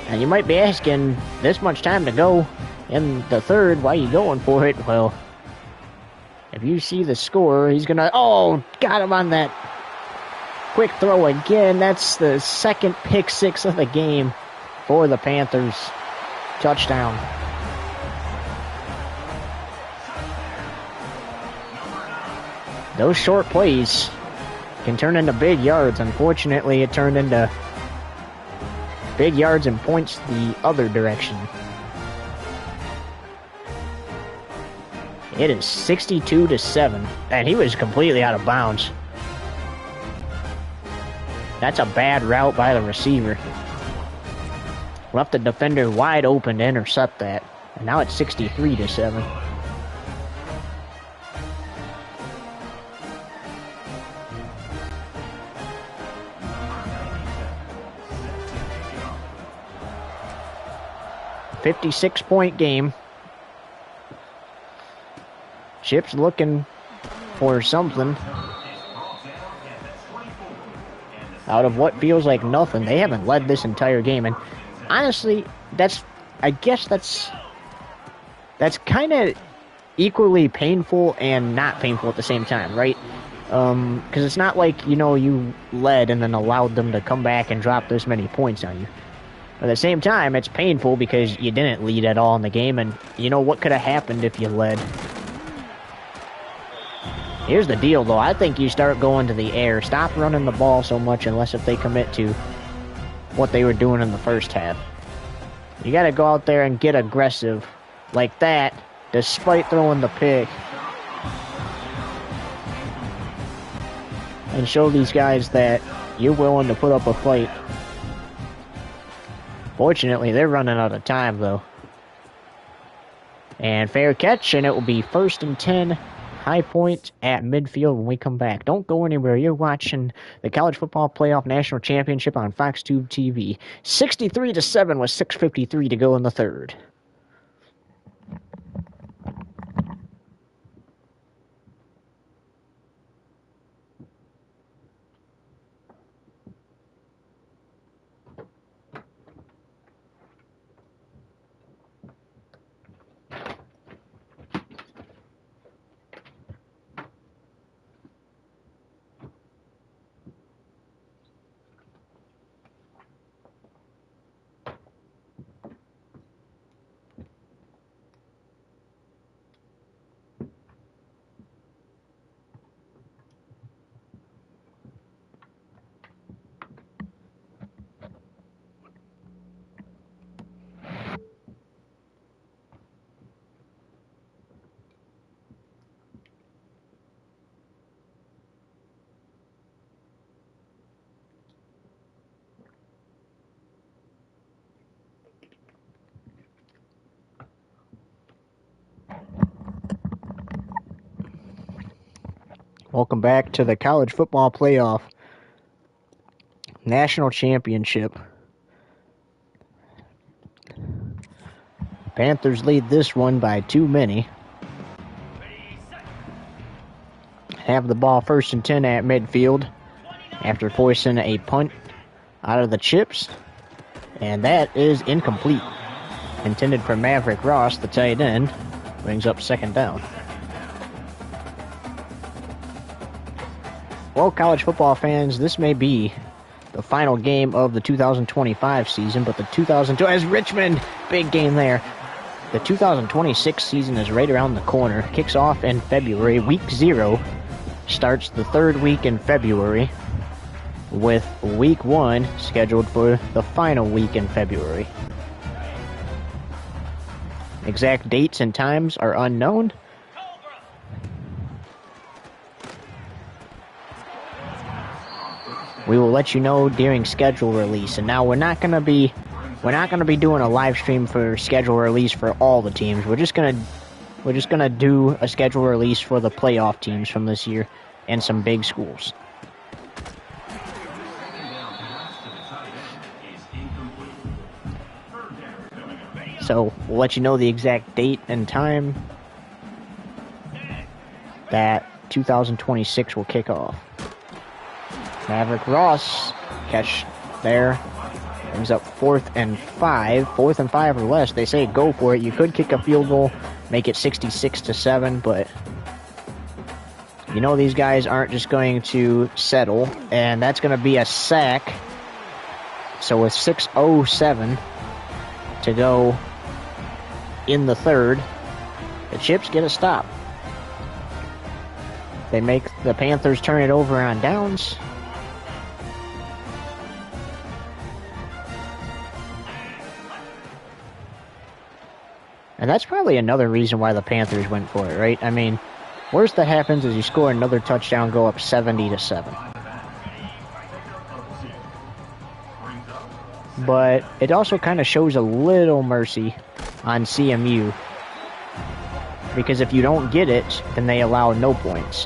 And you might be asking, this much time to go in the third, why are you going for it? Well, if you see the score, he's gonna, oh, got him on that quick throw again. That's the second pick 6 of the game for the Panthers. Touchdown. Those short plays can turn into big yards. Unfortunately, it turned into big yards and points the other direction. It is 62-7, and he was completely out of bounds. That's a bad route by the receiver. Left the defender wide open to intercept that, and now it's 63-7. $56-point game. Chip's looking for something out of what feels like nothing. They haven't led this entire game, and honestly, I guess that's kind of equally painful and not painful at the same time, right? Because it's not like, you led and then allowed them to come back and drop this many points on you. At the same time, it's painful because you didn't lead at all in the game, and what could have happened if you led. Here's the deal, though. I think you start going to the air. Stop running the ball so much unless if they commit to what they were doing in the first half. You got to go out there and get aggressive like that, despite throwing the pick. And show these guys that you're willing to put up a fight. Fortunately, they're running out of time, though. And fair catch, and it will be 1st and 10. High Point at midfield when we come back. Don't go anywhere. You're watching the College Football Playoff National Championship on Fox Tube TV. 63-7 with 6:53 to go in the third. Welcome back to the College Football Playoff National Championship. Panthers lead this one by too many. Have the ball 1st and 10 at midfield after forcing a punt out of the chips. And that is incomplete. Intended for Maverick Ross, the tight end. Brings up 2nd down. Well, college football fans, this may be the final game of the 2025 season, but the 2002 as Richmond, big game there. The 2026 season is right around the corner. Kicks off in February. Week 0 starts the 3rd week in February, with week 1 scheduled for the final week in February. Exact dates and times are unknown. We will let you know during schedule release. And now we're not going to be doing a live stream for schedule release for all the teams. We're just going to do a schedule release for the playoff teams from this year and some big schools. So we'll let you know the exact date and time that 2026 will kick off. Maverick Ross, catch there, brings up 4th and 5. 4th and 5 or less, they say go for it. You could kick a field goal, make it 66-7, but you know these guys aren't just going to settle, and that's going to be a sack. So with 6:07 to go in the 3rd, the Chips get a stop. They make the Panthers turn it over on downs. And that's probably another reason why the Panthers went for it, right? I mean, worst that happens is you score another touchdown, go up 70-7. But it also kind of shows a little mercy on CMU, because if you don't get it, then they allow no points,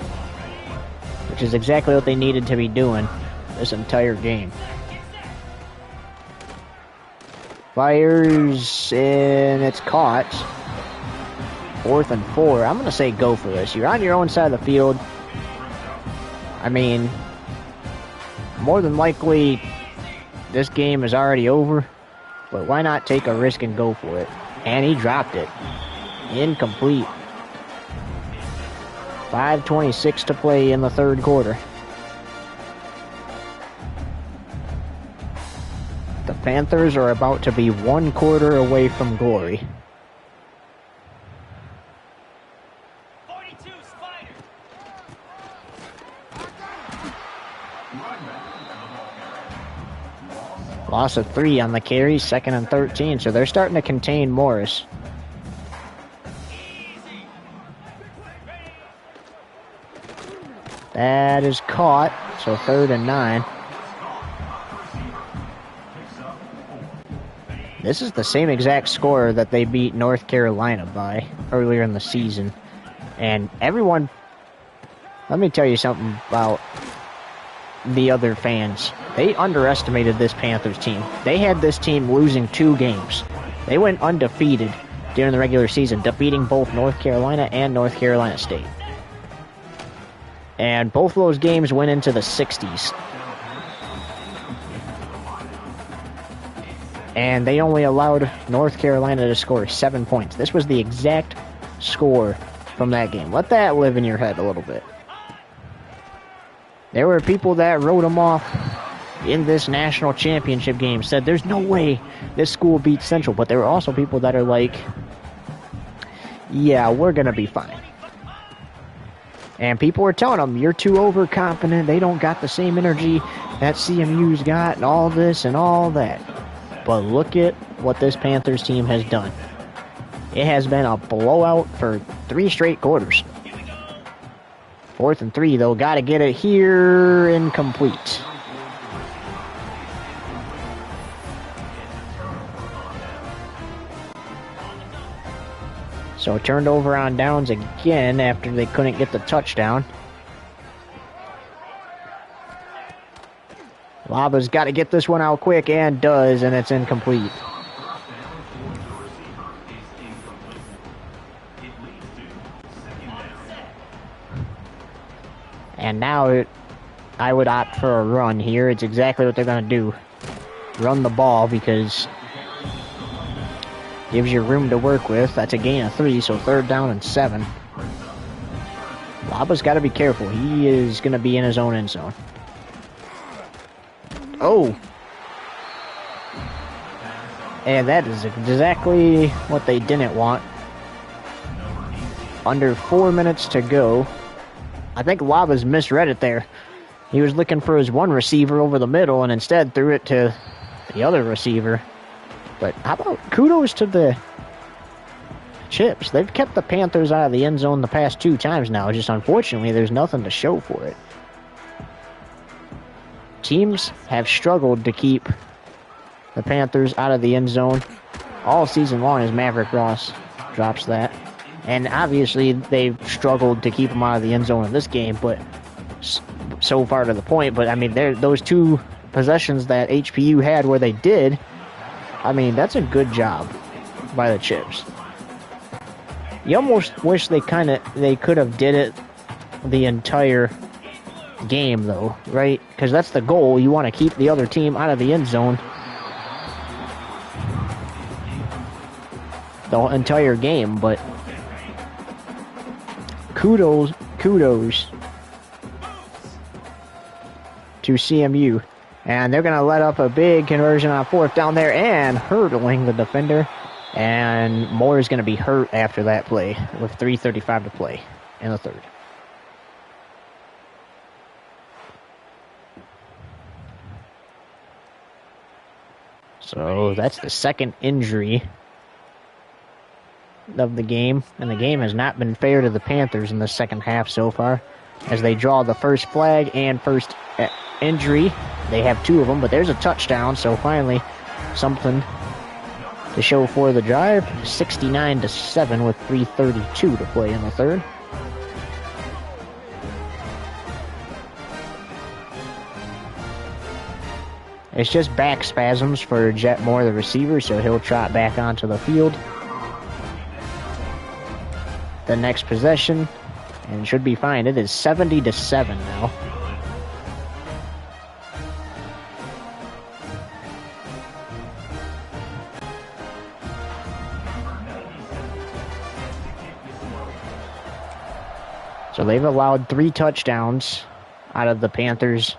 which is exactly what they needed to be doing this entire game. Fires, and it's caught. 4th and 4. I'm going to say go for this. You're on your own side of the field. I mean, more than likely, this game is already over, but why not take a risk and go for it? And he dropped it. Incomplete. 5:26 to play in the 3rd quarter. The Panthers are about to be 1 quarter away from glory. Loss of 3 on the carry, 2nd and 13, so they're starting to contain Morris. That is caught, so 3rd and 9. This is the same exact score that they beat North Carolina by earlier in the season. And everyone, let me tell you something about the other fans. They underestimated this Panthers team. They had this team losing 2 games. They went undefeated during the regular season, defeating both North Carolina and North Carolina State. And both of those games went into the 60s. And they only allowed North Carolina to score 7 points. This was the exact score from that game. Let that live in your head a little bit. There were people that wrote them off in this national championship game, said there's no way this school beats Central. But there were also people that are like, yeah, we're going to be fine. And people were telling them, you're too overconfident. They don't got the same energy that CMU's got and all this and all that. But look at what this Panthers team has done. It has been a blowout for 3 straight quarters. 4th and 3, though. Got to get it here. Incomplete. So turned over on downs again after they couldn't get the touchdown. Laba's got to get this one out quick, and does, and it's incomplete. And now I would opt for a run here. It's exactly what they're going to do. Run the ball because gives you room to work with. That's a gain of 3, so 3rd down and 7. Laba's got to be careful. He is going to be in his own end zone. Oh! And that is exactly what they didn't want. Under 4 minutes to go. I think Laba's misread it there. He was looking for his one receiver over the middle and instead threw it to the other receiver. But how about kudos to the Chips? They've kept the Panthers out of the end zone the past 2 times now. Just unfortunately, there's nothing to show for it. Teams have struggled to keep the Panthers out of the end zone all season long as Maverick Ross drops that. And obviously, they've struggled to keep them out of the end zone in this game, but so far to the point. But, I mean, those 2 possessions that HPU had where they did, I mean, that's a good job by the Chips. You almost wish they could have did it the entire game, though, right? Because that's the goal. You want to keep the other team out of the end zone the entire game, but kudos to CMU. And they're going to let up a big conversion on 4th down there and hurdling the defender. And Moore is going to be hurt after that play with 3:35 to play in the 3rd. So that's the 2nd injury of the game. And the game has not been fair to the Panthers in the 2nd half so far, as they draw the first flag and first injury. They have 2 of them, but there's a touchdown, so finally something to show for the drive. 69-7 with 3:32 to play in the 3rd. It's just back spasms for Jet Moore, the receiver, so he'll trot back onto the field. The next possession, and should be fine. It is 70-7 now. So they've allowed 3 touchdowns out of the Panthers.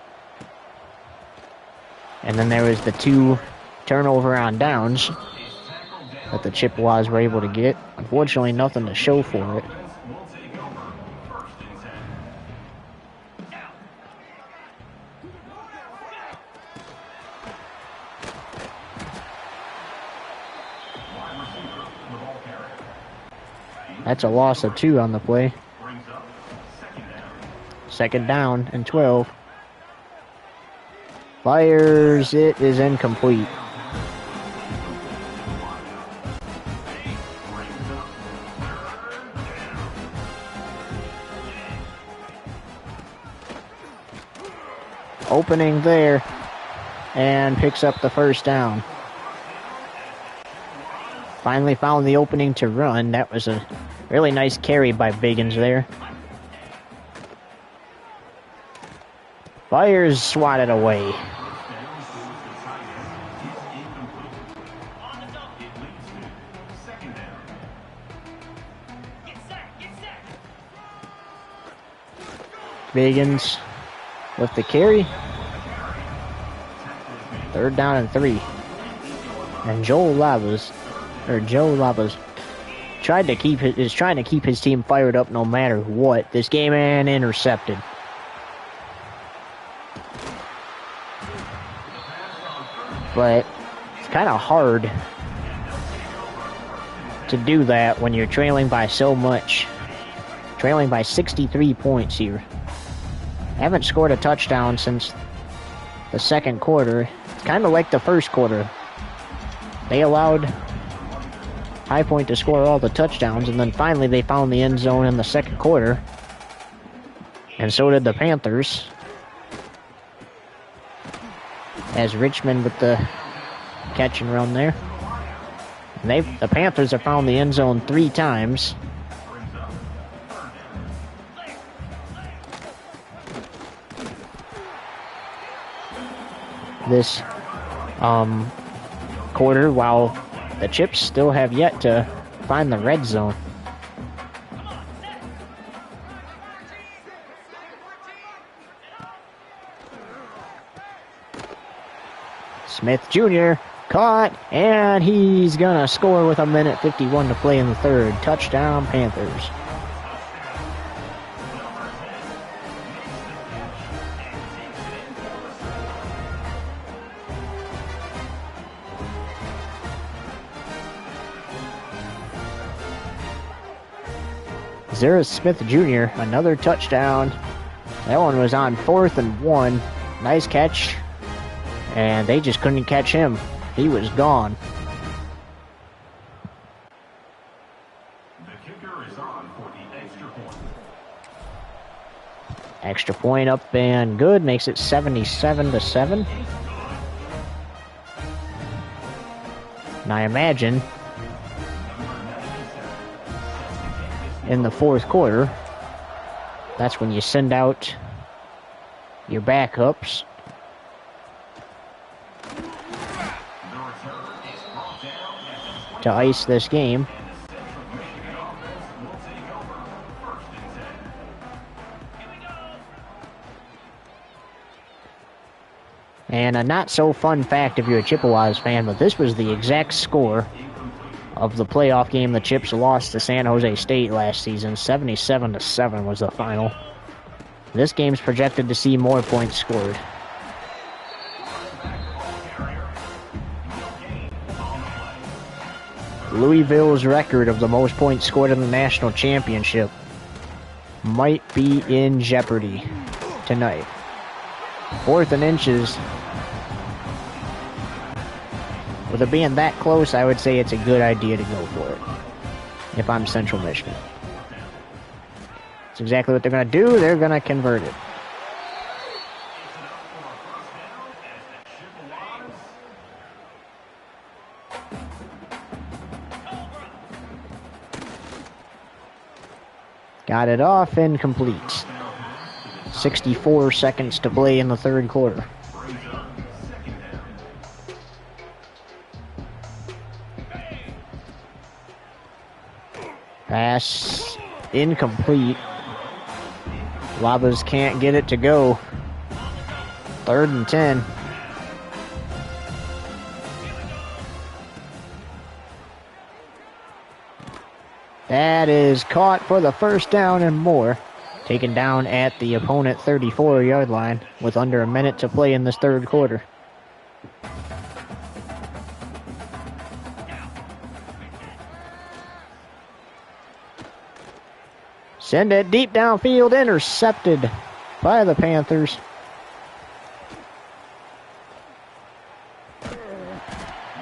And then there was the 2 turnover on downs that the Chippewas were able to get. Unfortunately, nothing to show for it. That's a loss of 2 on the play. 2nd down and 12. Fires, it is incomplete. Opening there, and picks up the 1st down. Finally found the opening to run. That was a really nice carry by Biggins there. Fires, swatted away. Biggins with the carry. 3rd down and 3. And Joe Labas trying to keep his team fired up no matter what. This game and intercepted. But it's kind of hard to do that when you're trailing by so much. Trailing by 63 points here. Haven't scored a touchdown since the 2nd quarter. It's kind of like the 1st quarter. They allowed High Point to score all the touchdowns, and then finally they found the end zone in the 2nd quarter. And so did the Panthers. as Richmond with the catch and run there. The Panthers have found the end zone 3 times. This quarter, while the Chips still have yet to find the red zone. Smith Jr. caught, and he's gonna score with 1:51 to play in the third. Touchdown, Panthers. Zara Smith Jr., another touchdown. That one was on 4th and 1. Nice catch. And they just couldn't catch him. He was gone. The kicker is on for the extra point. Extra point up and good. Makes it 77-7. And I imagine in the fourth quarter, that's when you send out your backups. To ice this game. And a not so fun fact if you're a Chippewas fan, but this was the exact score of the playoff game the Chips lost to San Jose State last season. 77-7 was the final. This game's projected to see more points scored. Louisville's record of the most points scored in the national championship might be in jeopardy tonight. 4th and inches. With it being that close, I would say it's a good idea to go for it if I'm Central Michigan. That's exactly what they're going to do. They're going to convert it. Got it off and complete. 64 seconds to play in the third quarter. Pass incomplete. Labas can't get it to go. 3rd and 10. That is caught for the first down and more. Taken down at the opponent 34-yard line with under a minute to play in this third quarter. Send it deep downfield, intercepted by the Panthers.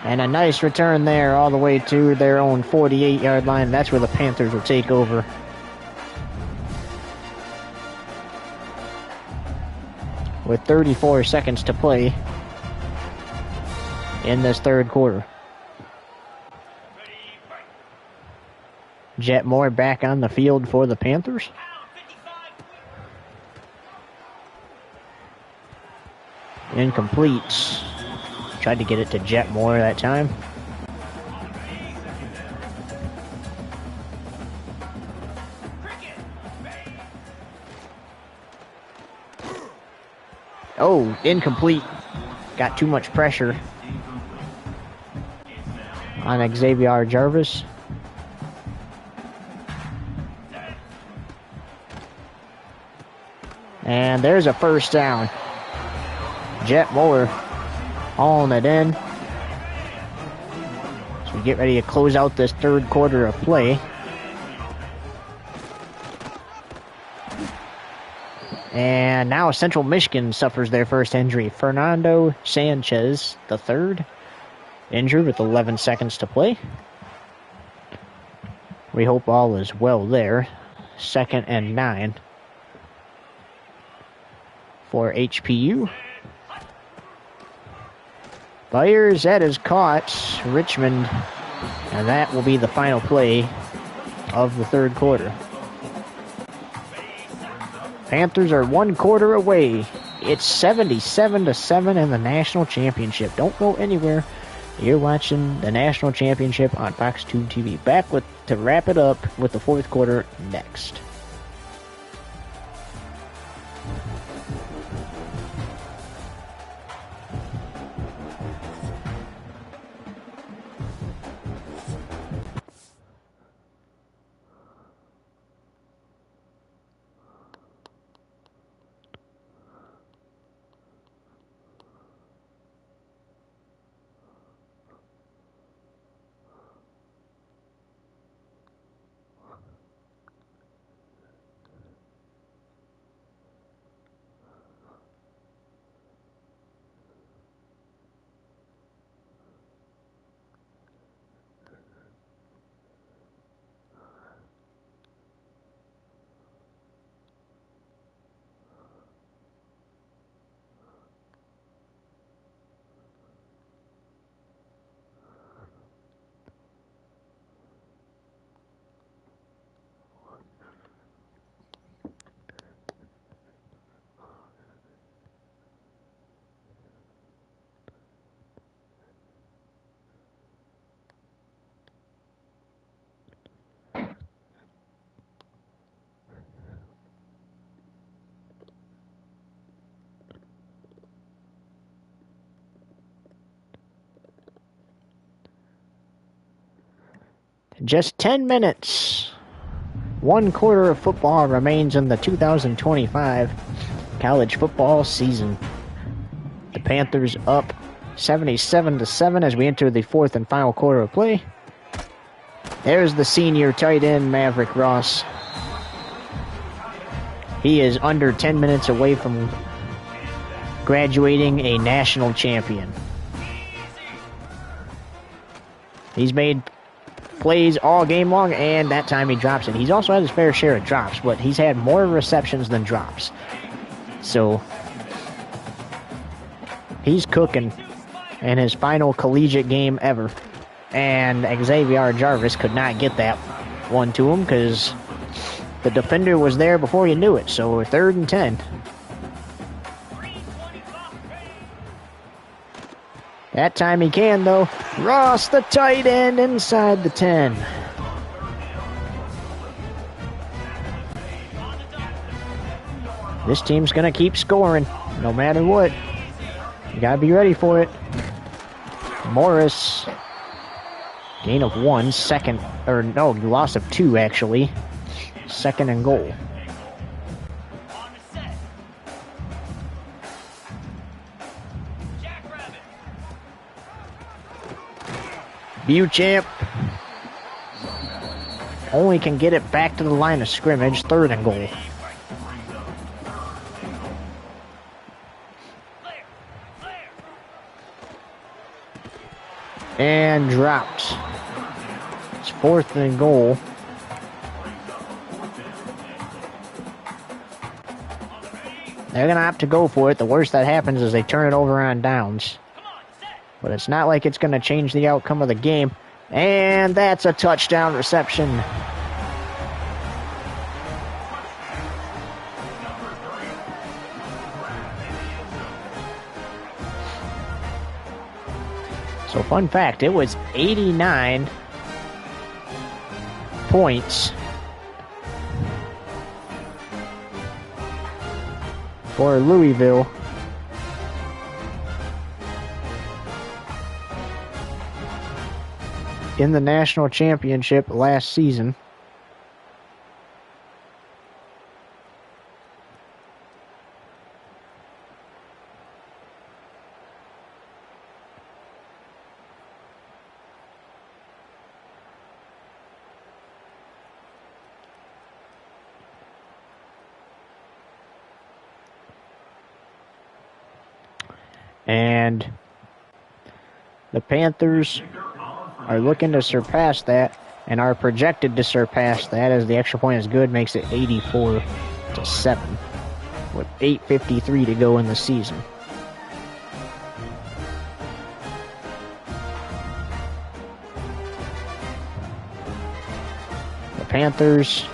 And a nice return there all the way to their own 48-yard line. That's where the Panthers will take over. With 34 seconds to play in this third quarter. Jet Moore back on the field for the Panthers. Incomplete. Tried to get it to Jet Moore that time. Oh, incomplete. Got too much pressure on Xavier Jarvis. And there's a first down. Jet Moore hauling it in. So we get ready to close out this third quarter of play. And now Central Michigan suffers their first injury. Fernando Sanchez, the third, injured with 11 seconds to play. We hope all is well there. 2nd and 9 for HPU. Fires, that is caught. Richmond, and that will be the final play of the third quarter. Panthers are 1 quarter away. It's 77-7 in the national championship. Don't go anywhere. You're watching the national championship on Fox 2 TV. Back to wrap it up with the fourth quarter next. Just 10 minutes. 1 quarter of football remains in the 2025 college football season. The Panthers up 77-7 as we enter the fourth and final quarter of play. There's the senior tight end, Maverick Ross. He is under 10 minutes away from graduating a national champion. He's made plays all game long, and that time he drops it. He's also had his fair share of drops, but he's had more receptions than drops. So he's cooking in his final collegiate game ever. And Xavier Jarvis could not get that one to him because the defender was there before you knew it. So 3rd and 10. That time he can, though. Ross, the tight end, inside the 10. This team's going to keep scoring, no matter what. You got to be ready for it. Morris, gain of 1, loss of 2, actually. 2nd and goal. Beauchamp only can get it back to the line of scrimmage. 3rd and goal. And dropped. It's 4th and goal. They're going to have to go for it. The worst that happens is they turn it over on downs. But it's not like it's going to change the outcome of the game. And that's a touchdown reception. So fun fact, it was 89 points for Louisville. In the national championship last season. And the Panthers are looking to surpass that and are projected to surpass that as the extra point is good, makes it 84-7 with 8:53 to go in the season. Panthers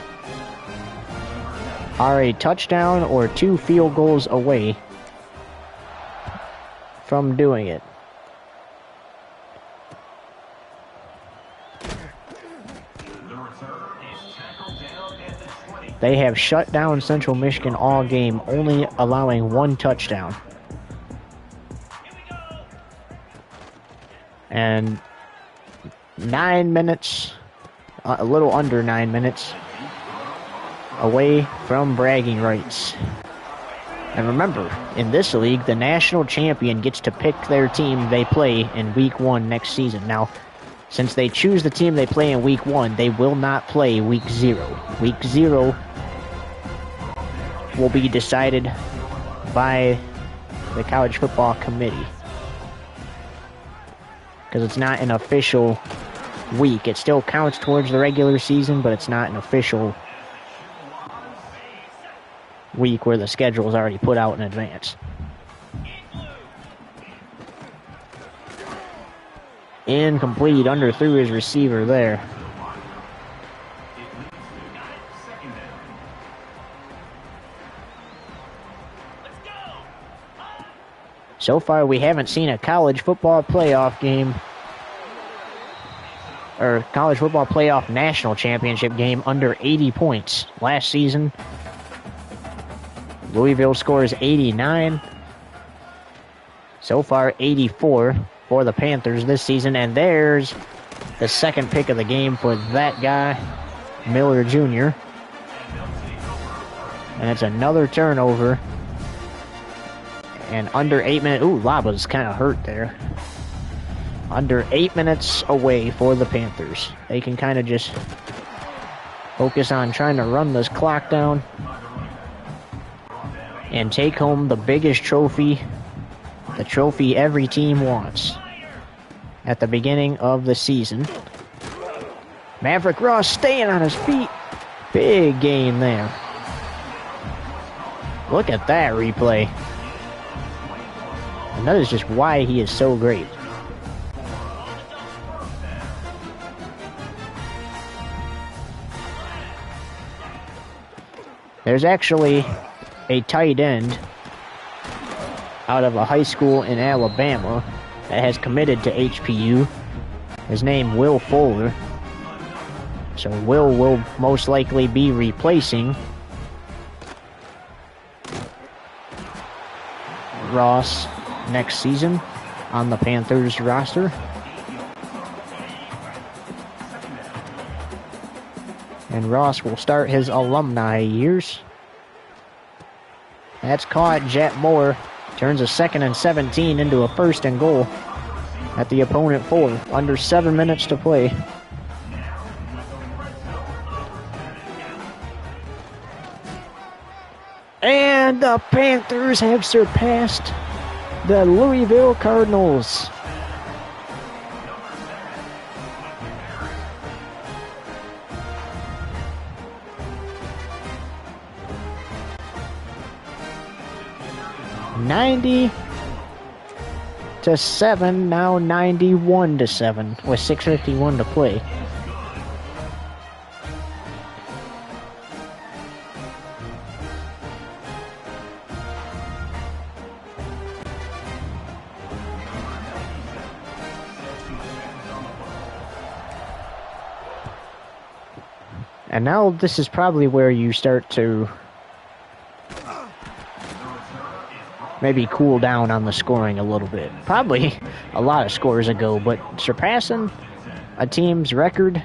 are a touchdown or 2 field goals away from doing it. They have shut down Central Michigan all game, only allowing 1 touchdown. And 9 minutes, a little under 9 minutes, away from bragging rights. And remember, in this league, the national champion gets to pick their team they play in Week 1 next season. Now, since they choose the team they play in Week 1, they will not play Week 0. Week 0 will be decided by the College Football Committee, because it's not an official week. It still counts towards the regular season, but it's not an official week where the schedule is already put out in advance. Incomplete, underthrew his receiver there. So far, we haven't seen a college football playoff game, or college football playoff national championship game under 80 points. Last season, Louisville scores 89. So far, 84 for the Panthers this season. And there's the second pick of the game for that guy, Miller Jr. And it's another turnover. And under 8 minutes, ooh, Laba's kind of hurt there. Under 8 minutes away for the Panthers. They can kind of just focus on trying to run this clock down and take home the biggest trophy, the trophy every team wants at the beginning of the season. Maverick Ross staying on his feet. Big game there. Look at that replay. And that is just why he is so great. There's actually a tight end out of a high school in Alabama that has committed to HPU. His name, Will Fuller. So will most likely be replacing Ross next season on the Panthers roster. And Ross will start his alumni years. That's caught. Jet Moore turns a 2nd and 17 into a 1st and goal at the opponent 4. Under 7 minutes to play. And the Panthers have surpassed the Louisville Cardinals. (90-7), now 91-7 with 6:51 to play. And now this is probably where you start to maybe cool down on the scoring a little bit. Probably a lot of scores ago, but surpassing a team's record,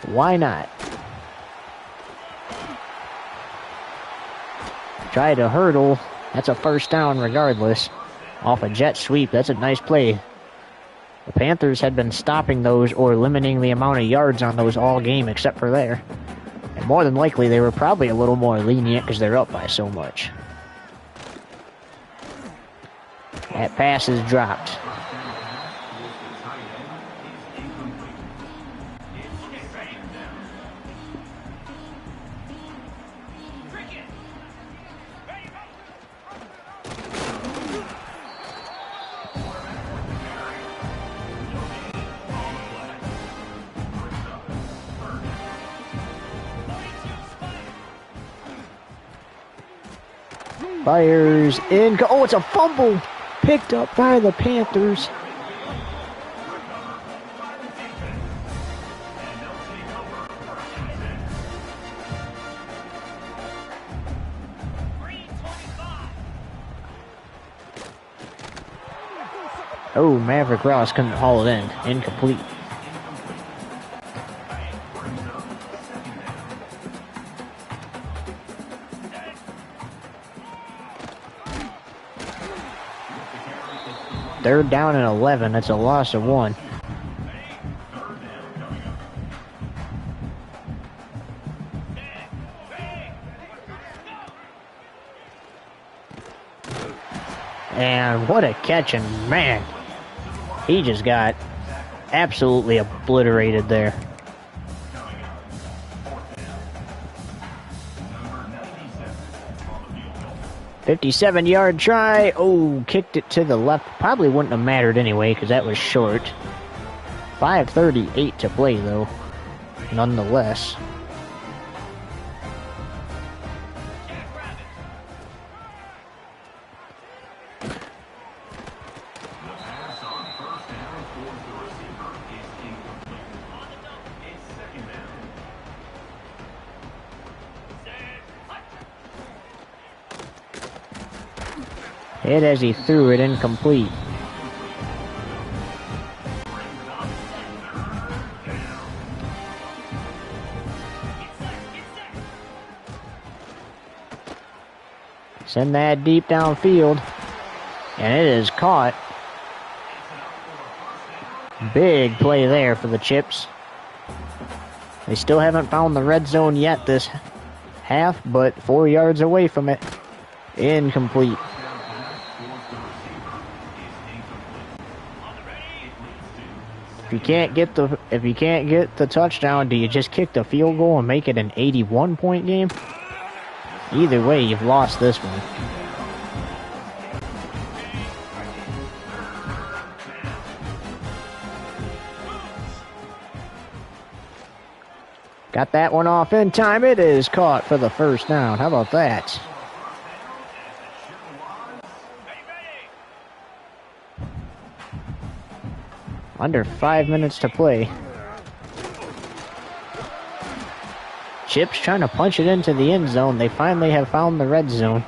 why not? Try to hurdle. That's a 1st down regardless. Off a jet sweep. That's a nice play. The Panthers had been stopping those or limiting the amount of yards on those all game except for there. And more than likely, they were probably a little more lenient because they're up by so much. That pass is dropped. Fires in. Oh, it's a fumble picked up by the Panthers. Oh, Maverick Ross couldn't haul it in. Incomplete. Third down and 11. That's a loss of 1. And what a catch, and man, he just got absolutely obliterated there. 57-yard try. Oh, kicked it to the left. Probably wouldn't have mattered anyway because that was short. 5:38 to play, though, nonetheless. Hit as he threw it, incomplete. Send that deep downfield, and it is caught. Big play there for the Chips. They still haven't found the red zone yet this half, but 4 yards away from it. Incomplete. If you can't get the touchdown, do you just kick the field goal and make it an 81-point game? Either way, you've lost this one. Got that one off in time. It is caught for the first down. How about that? Under 5 minutes to play. Chips trying to punch it into the end zone. They finally have found the red zone.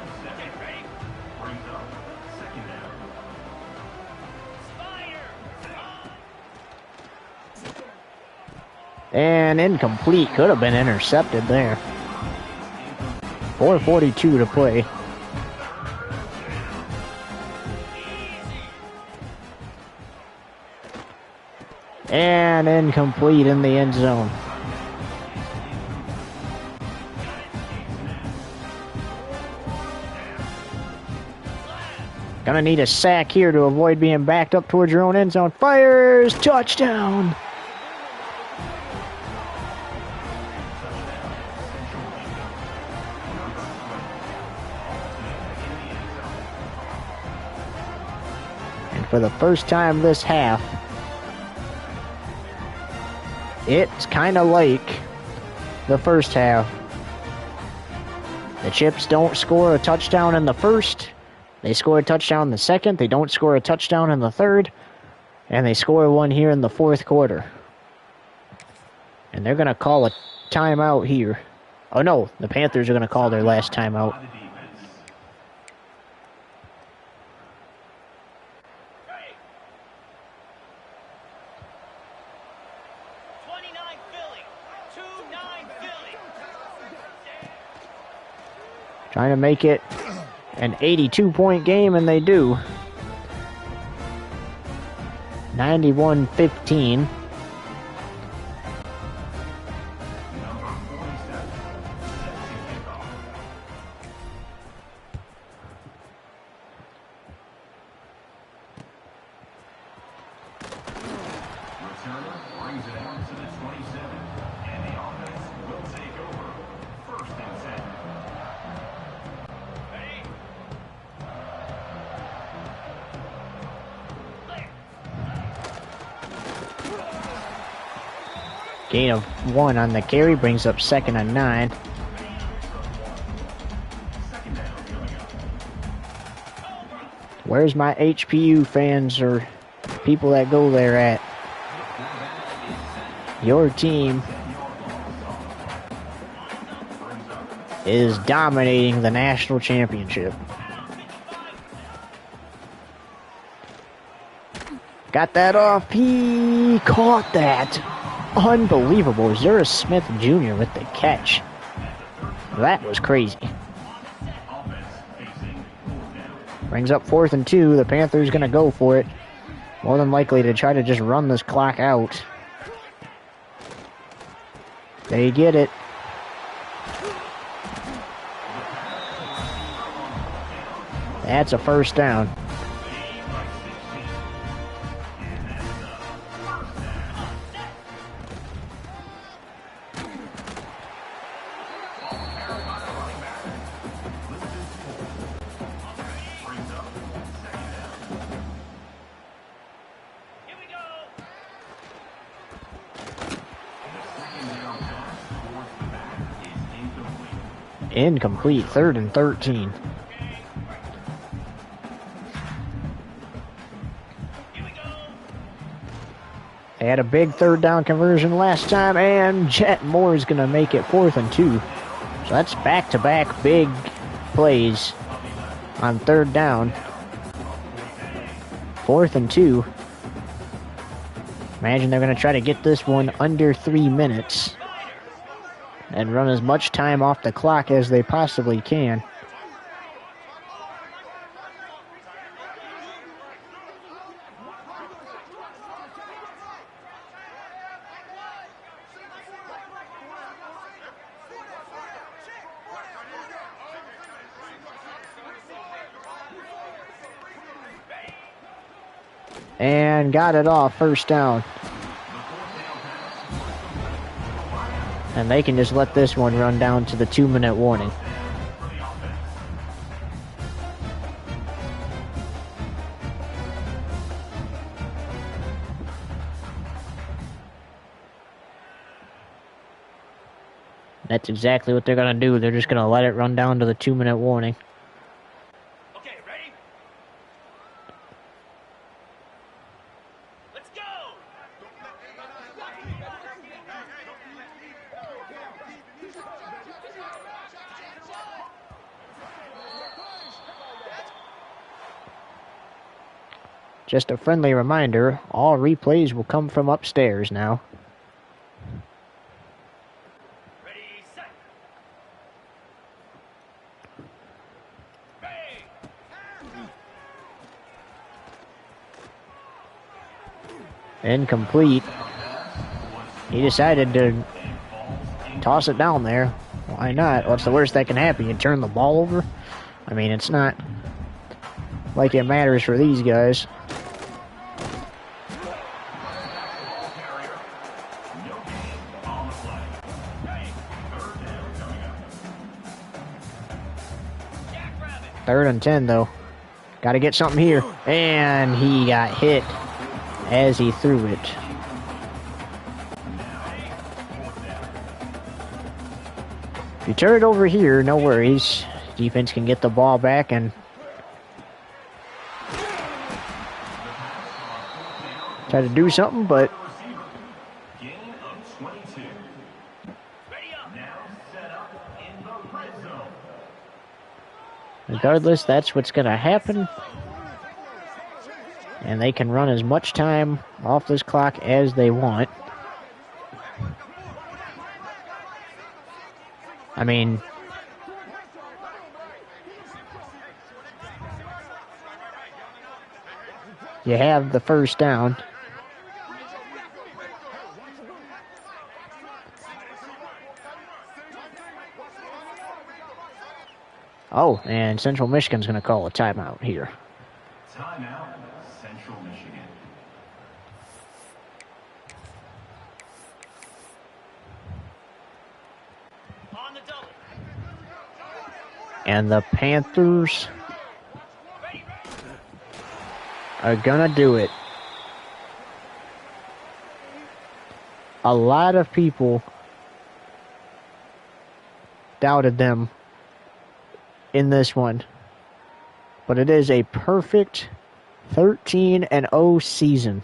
And incomplete. Could have been intercepted there. 4:42 to play. And incomplete in the end zone. Gonna need a sack here to avoid being backed up towards your own end zone. Fires! Touchdown! And for the first time this half, it's kind of like the first half. The Chips don't score a touchdown in the first. They score a touchdown in the second. They don't score a touchdown in the third. And they score one here in the fourth quarter. And they're going to call a timeout here. Oh, no. The Panthers are going to call their last timeout. Trying to make it an 82-point game, and they do. 91-15. Gain of 1 on the carry brings up 2nd and 9. Where's my HPU fans or people that go there at? Your team is dominating the national championship. Got that off. He caught that. Unbelievable. Zura Smith Jr. with the catch. That was crazy. Brings up 4th and 2. The Panthers going to go for it. More than likely to try to just run this clock out. They get it. That's a first down. Incomplete. 3rd and 13. They had a big 3rd down conversion last time, and Jet Moore is going to make it 4th and 2. So that's back-to-back big plays on 3rd down. 4th and 2. Imagine they're going to try to get this one under 3 minutes and run as much time off the clock as they possibly can. And got it off, first down. And they can just let this one run down to the 2-minute warning. That's exactly what they're going to do. They're just going to let it run down to the 2-minute warning. Okay, ready? Let's go! Just a friendly reminder, all replays will come from upstairs now. Ready, set! Bang! Incomplete. He decided to toss it down there. Why not? What's the worst that can happen? You turn the ball over? I mean, it's not like it matters for these guys. Third and 10, though. Got to get something here. And he got hit as he threw it. If you turn it over here, no worries. Defense can get the ball back and try to do something, but regardless, that's what's going to happen. And they can run as much time off this clock as they want. I mean, you have the first down. Oh, and Central Michigan's going to call a timeout here. Timeout, Central Michigan. On the double. And the Panthers are going to do it. A lot of people doubted them in this one. But it is a perfect 13-0 season.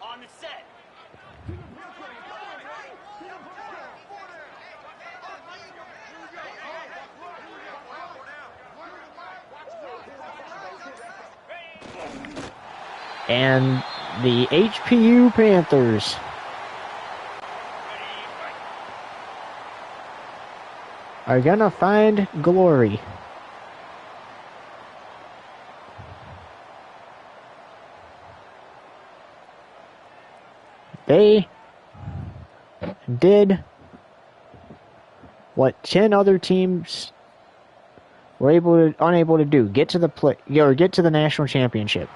On the set. And the HPU Panthers are gonna find glory. They did what 10 other teams were unable to do. Get to the national championship.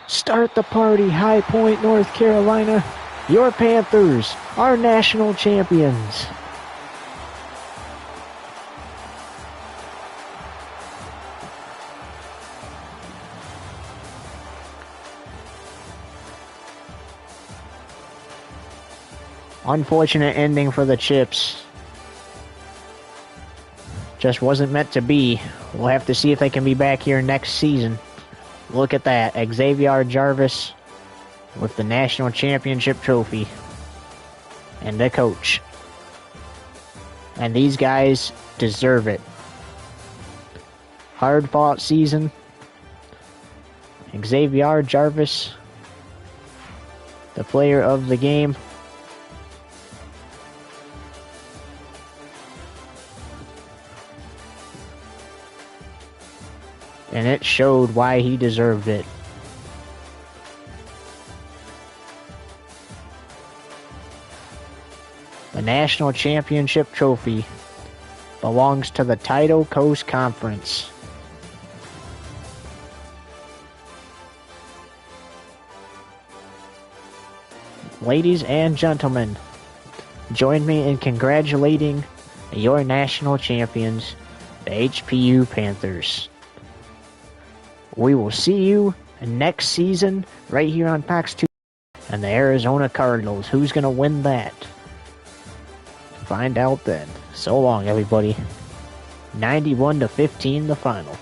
Start the party, High Point, North Carolina. Your Panthers are national champions. Unfortunate ending for the Chips. Just wasn't meant to be. We'll have to see if they can be back here next season. Look at that. Xavier Jarvis with the national championship trophy. And the coach. And these guys deserve it. Hard fought season. Xavier Jarvis, the player of the game. And it showed why he deserved it. The national championship trophy belongs to the Tidal Coast Conference. Ladies and gentlemen, join me in congratulating your national champions, the HPU Panthers. We will see you next season right here on PAX 2 and the Arizona Cardinals. Who's going to win that? Find out then. So long, everybody. 91-15 the final.